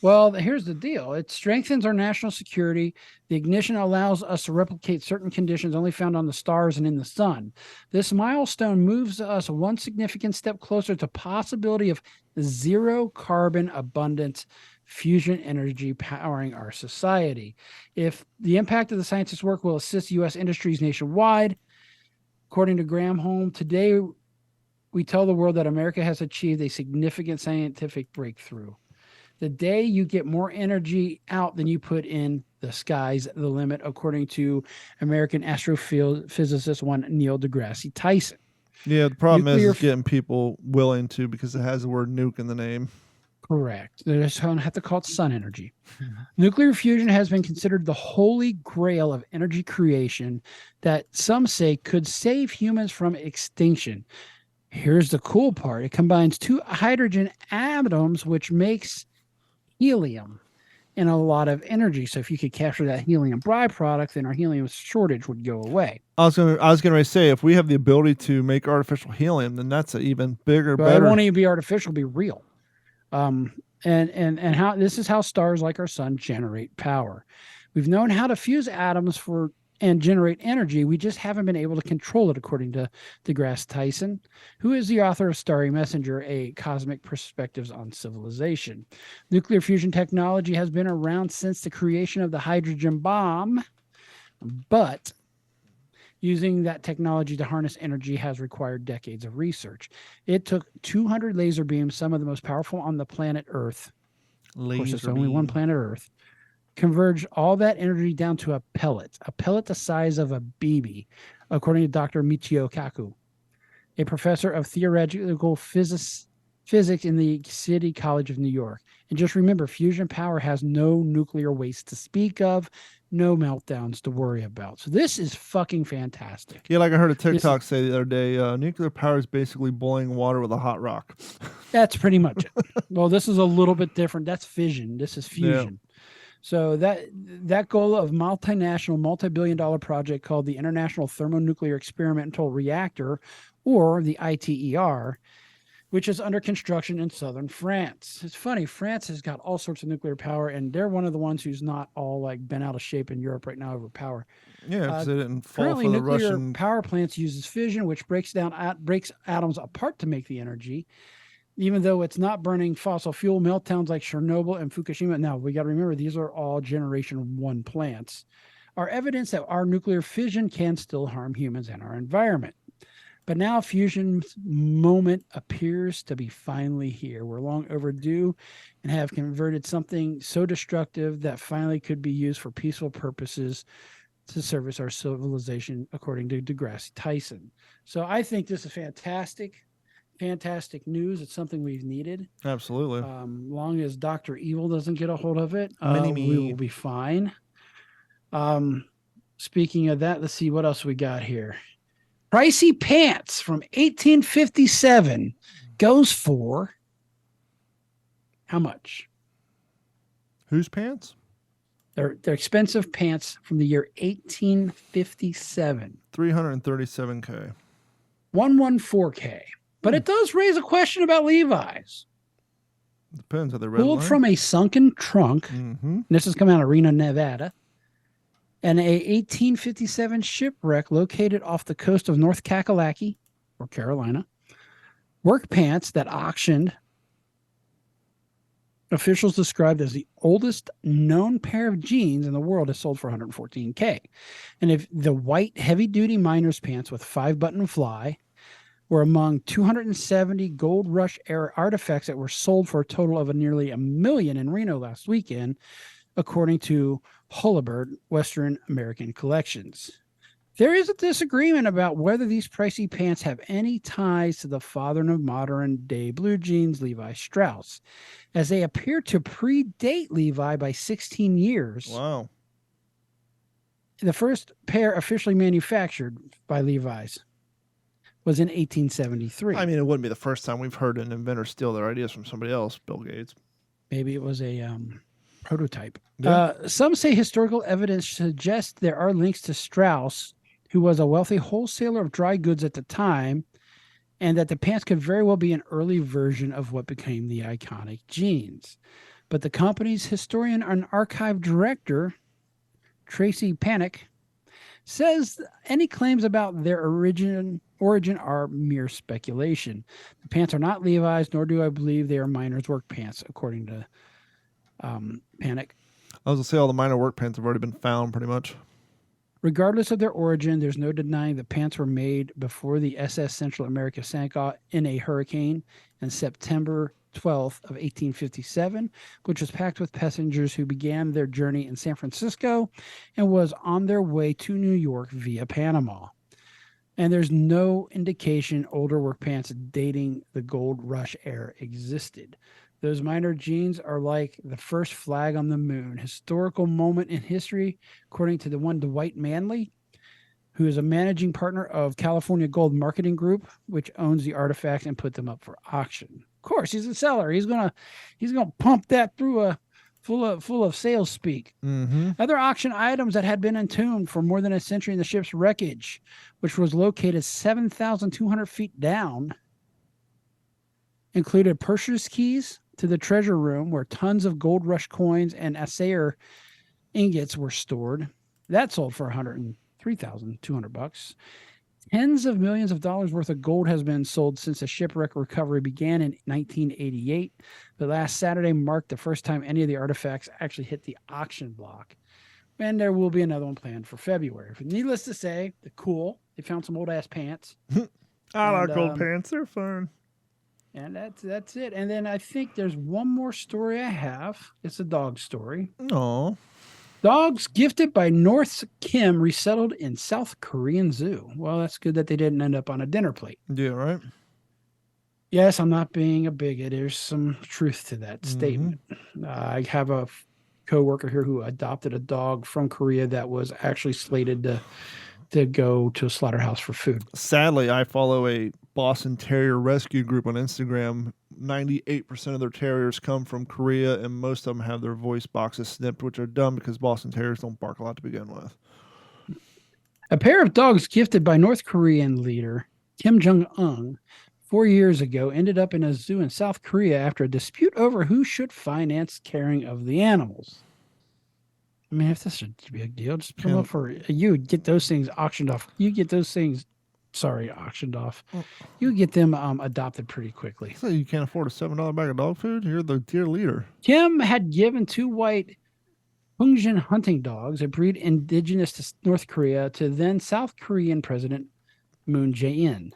S1: Well, here's the deal. It strengthens our national security. The ignition allows us to replicate certain conditions only found on the stars and in the sun. This milestone moves us one significant step closer to possibility of zero carbon abundance fusion energy powering our society. If the impact of the scientists' work will assist U.S. industries nationwide, according to Granholm, today we tell the world that America has achieved a significant scientific breakthrough. The day you get more energy out than you put in, the sky's the limit, according to American astrophysicist one Neil deGrasse Tyson.
S2: Yeah, the problem is getting people willing to, because it has the word nuke in the name.
S1: Correct. They just don't have to call it sun energy. Nuclear fusion has been considered the holy grail of energy creation that some say could save humans from extinction. Here's the cool part. It combines two hydrogen atoms, which makes helium. and a lot of energy. So if you could capture that helium byproduct, then our helium shortage would go away.
S2: I was gonna say, if we have the ability to make artificial helium, then that's an even bigger,
S1: But
S2: better.
S1: it won't even be artificial, it'll be real. And how this is how stars like our sun generate power. We've known how to fuse atoms and generate energy. We just haven't been able to control it, according to DeGrasse Tyson, who is the author of Starry Messenger, A Cosmic Perspectives on Civilization. Nuclear fusion technology has been around since the creation of the hydrogen bomb, but using that technology to harness energy has required decades of research. It took 200 laser beams, some of the most powerful on the planet Earth. Of course, there's only one planet Earth. Converge all that energy down to a pellet the size of a BB, according to Dr. Michio Kaku, a professor of theoretical physics in the City College of New York. And just remember, fusion power has no nuclear waste to speak of, no meltdowns to worry about. So this is fucking fantastic.
S2: Yeah, like I heard a TikTok say the other day, nuclear power is basically boiling water with a hot rock.
S1: That's pretty much it. Well, this is a little bit different. That's fission. This is fusion. Yeah. So that goal of multinational, multi-billion-dollar project called the International Thermonuclear Experimental Reactor, or the ITER, which is under construction in southern France. It's funny, France has got all sorts of nuclear power, and they're one of the ones who's not all like bent out of shape in Europe right now over power.
S2: Yeah, because they didn't fall
S1: currently,
S2: for the
S1: nuclear
S2: Russian
S1: power plants uses fission, which breaks atoms apart to make the energy. Even though it's not burning fossil fuel, meltdowns like Chernobyl and Fukushima. Now, we got to remember, these are all generation 1 plants, are evidence that our nuclear fission can still harm humans and our environment. But now fusion's moment appears to be finally here. We're long overdue and have converted something so destructive that finally could be used for peaceful purposes to service our civilization, according to DeGrasse Tyson. So I think this is fantastic news. It's something we've needed.
S2: Absolutely.
S1: Long as Dr. Evil doesn't get a hold of it, we will be fine. Speaking of that, let's see what else we got here. Pricey pants from 1857 goes for how much?
S2: Whose pants?
S1: They're expensive pants from the year 1857.
S2: $337K.
S1: 114K. But it does raise a question about Levi's.
S2: Depends on the red
S1: Pulled
S2: line.
S1: from a sunken trunk.
S2: Mm-hmm.
S1: This is coming out of Reno, Nevada. And a 1857 shipwreck located off the coast of North Kakalaki, or Carolina. Work pants that auctioned. Officials described as the oldest known pair of jeans in the world is sold for $114K. And if the white heavy-duty miner's pants with 5-button fly were among 270 gold rush era artifacts that were sold for a total of nearly $1 million in Reno last weekend, according to Holabird Western American Collections. There is a disagreement about whether these pricey pants have any ties to the father of modern-day blue jeans, Levi Strauss, as they appear to predate Levi by 16 years.
S2: Wow.
S1: The first pair officially manufactured by Levi's was in 1873.
S2: I mean, it wouldn't be the first time we've heard an inventor steal their ideas from somebody else, Bill Gates.
S1: Maybe it was a prototype.
S2: Yeah.
S1: Some say historical evidence suggests there are links to Strauss, who was a wealthy wholesaler of dry goods at the time, and that the pants could very well be an early version of what became the iconic jeans. But the company's historian and archive director, Tracy Panic, says any claims about their origin are mere speculation. The pants are not Levi's, nor do I believe they are miners' work pants, according to Panic.
S2: I was going to say all the minor work pants have already been found pretty much.
S1: Regardless of their origin, there's no denying the pants were made before the SS Central America sank in a hurricane on September 12th of 1857, which was packed with passengers who began their journey in San Francisco and was on their way to New York via Panama. And there's no indication older work pants dating the gold rush era existed. Those miner jeans are like the first flag on the moon, historical moment in history, according to the one Dwight Manley, who is a managing partner of California Gold Marketing Group, which owns the artifacts and put them up for auction. Of course, he's a seller. He's gonna pump that through a full of sales speak.
S2: Mm-hmm.
S1: Other auction items that had been entombed for more than a century in the ship's wreckage, which was located 7,200 feet down, included purser's keys to the treasure room where tons of gold rush coins and assayer ingots were stored. That sold for $103,200. Tens of millions of dollars worth of gold has been sold since the shipwreck recovery began in 1988. But last Saturday marked the first time any of the artifacts actually hit the auction block. And there will be another one planned for February. Needless to say, they're cool. They found some old ass pants.
S2: I like old pants. They're fun.
S1: And that's it. And then I think there's one more story I have. It's a dog story.
S2: No.
S1: Dogs gifted by North Kim resettled in South Korean zoo. Well, that's good that they didn't end up on a dinner plate.
S2: Yeah, right.
S1: Yes, I'm not being a bigot. There's some truth to that statement. I have a coworker here who adopted a dog from Korea that was actually slated to go to a slaughterhouse for food.
S2: Sadly, I follow a Boston Terrier rescue group on Instagram. 98% of their terriers come from Korea, and most of them have their voice boxes snipped, which are dumb because Boston Terriers don't bark a lot to begin with.
S1: A pair of dogs gifted by North Korean leader Kim Jong-un 4 years ago ended up in a zoo in South Korea after a dispute over who should finance caring of the animals. I mean, if this is a big deal, just put them up for you. Get those things auctioned off. You get those things, auctioned off. You get them adopted pretty quickly.
S2: So you can't afford a $7 bag of dog food? You're the dear leader.
S1: Kim had given 2 white Hungjin hunting dogs, a breed indigenous to North Korea, to then South Korean President Moon Jae-in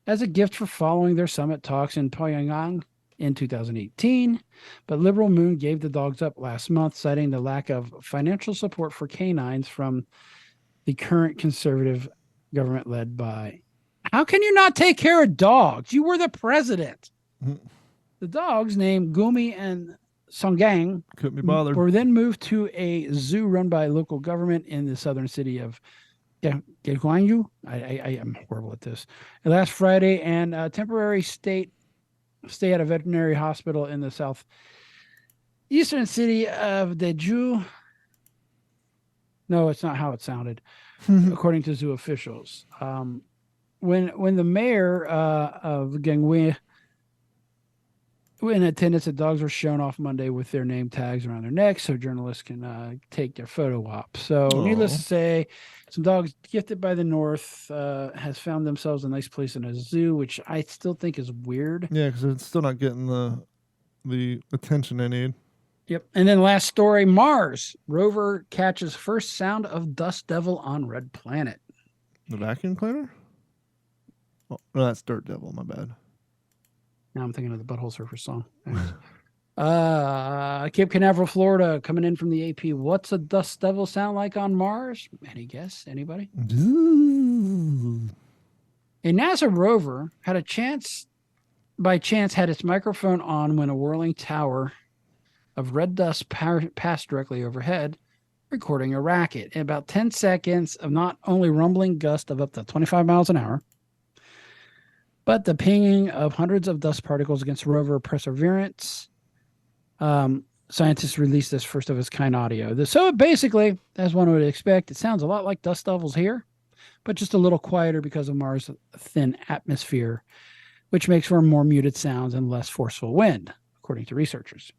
S1: as a gift for following their summit talks in Pyongyang in 2018, but liberal Moon gave the dogs up last month, citing the lack of financial support for canines from the current conservative government led by. How can you not take care of dogs? You were the president. The dogs, named Gumi and Songgang,
S2: couldn't be bothered,
S1: were then moved to a zoo run by local government in the southern city of Guangzhou. I am horrible at this. Last Friday, and temporary stay at a veterinary hospital in the southeastern city of Daegu. No, it's not how it sounded, according to zoo officials. When the mayor of Gangwon in attendance, the dogs were shown off Monday with their name tags around their necks so journalists can take their photo op. So needless to say, some dogs gifted by the North has found themselves a nice place in a zoo, which I still think is weird.
S2: Yeah, because it's still not getting the attention they need.
S1: Yep. And then last story, Mars rover catches first sound of dust devil on red planet.
S2: The vacuum cleaner? Oh, no, that's Dirt Devil. My bad.
S1: Now I'm thinking of the Butthole Surfer song. Cape Canaveral, Florida, coming in from the AP. What's a dust devil sound like on Mars? Any guess? Anybody? A NASA rover had by chance had its microphone on when a whirling tower of red dust passed directly overhead, recording a racket. In about 10 seconds of not only rumbling gust of up to 25 miles an hour, but the pinging of hundreds of dust particles against rover Perseverance. Scientists released this first of its kind audio. So basically, as one would expect, it sounds a lot like dust devils here, but just a little quieter because of Mars' thin atmosphere, which makes for more muted sounds and less forceful wind, according to researchers.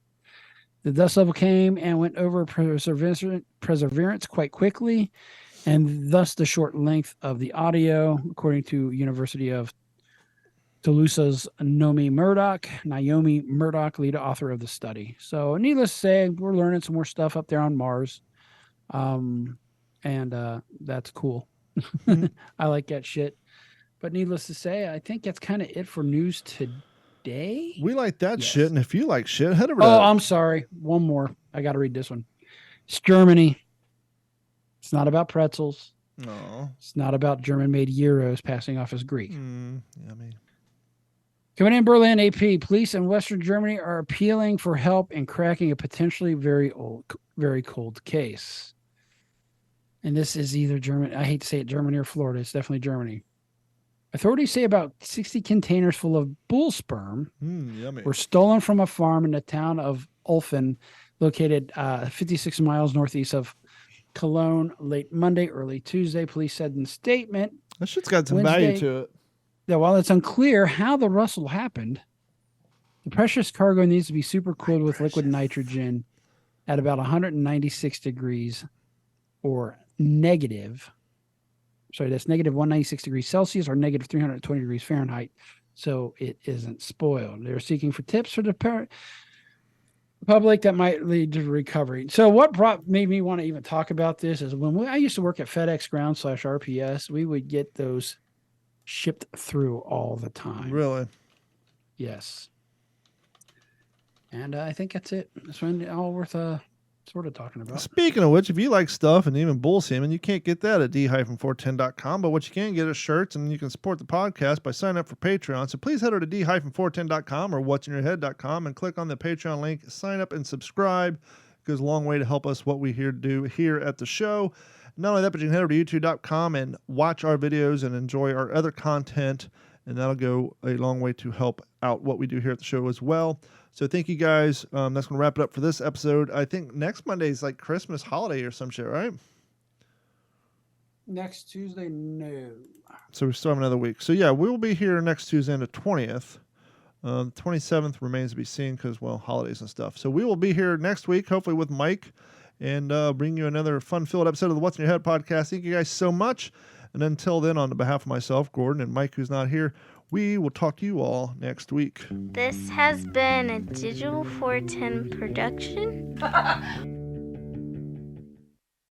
S1: The dust level came and went over Perseverance quite quickly, and thus the short length of the audio, according to University of Toulouse's Naomi Murdoch, lead author of the study. So needless to say, we're learning some more stuff up there on Mars. And that's cool. I like that shit. But needless to say, I think that's kind of it for news today.
S2: We like that shit, and if you like shit, head over to
S1: I'm sorry. One more. I got to read this one. It's Germany. It's not about pretzels.
S2: No.
S1: It's not about German-made gyros passing off as Greek.
S2: Yummy.
S1: Coming in Berlin, AP, police in Western Germany are appealing for help in cracking a potentially very cold case. And this is either Germany. I hate to say it, Germany or Florida. It's definitely Germany. Authorities say about 60 containers full of bull sperm
S2: yummy.
S1: were stolen from a farm in the town of Ulfen located 56 miles northeast of Cologne late Monday, early Tuesday. Police said in a statement.
S2: That shit's got some value to it.
S1: That while it's unclear how the rustle happened, the precious cargo needs to be supercooled with liquid nitrogen at about 196 degrees or negative. Sorry, that's negative 196 degrees Celsius or negative 320 degrees Fahrenheit. So it isn't spoiled. They're seeking for tips for the public that might lead to recovery. So what made me want to even talk about this is when I used to work at FedEx Ground / RPS, we would get those shipped through all the time.
S2: Really?
S1: Yes. And I think that's it. That's all worth sort of talking about.
S2: Speaking of which, if you like stuff and even bull semen, you can't get that at d-410.com. But what you can get is shirts, and you can support the podcast by signing up for Patreon. So please head over to d-410.com or what'sinyourhead.com and click on the Patreon link. Sign up and subscribe. It goes a long way to help us what we do here at the show. Not only that, but you can head over to youtube.com and watch our videos and enjoy our other content. And that'll go a long way to help out what we do here at the show as well. So thank you guys. That's going to wrap it up for this episode. I think next Monday is like Christmas holiday or some shit, right?
S1: Next Tuesday, no.
S2: So we still have another week. So yeah, we'll be here next Tuesday on the 20th. The 27th remains to be seen because, well, holidays and stuff. So we will be here next week, hopefully with Mike, and bring you another fun-filled episode of the What's in Your Head podcast. Thank you guys so much. And until then, on behalf of myself, Gordon, and Mike, who's not here, we will talk to you all next week.
S17: This has been a Digital 410 production.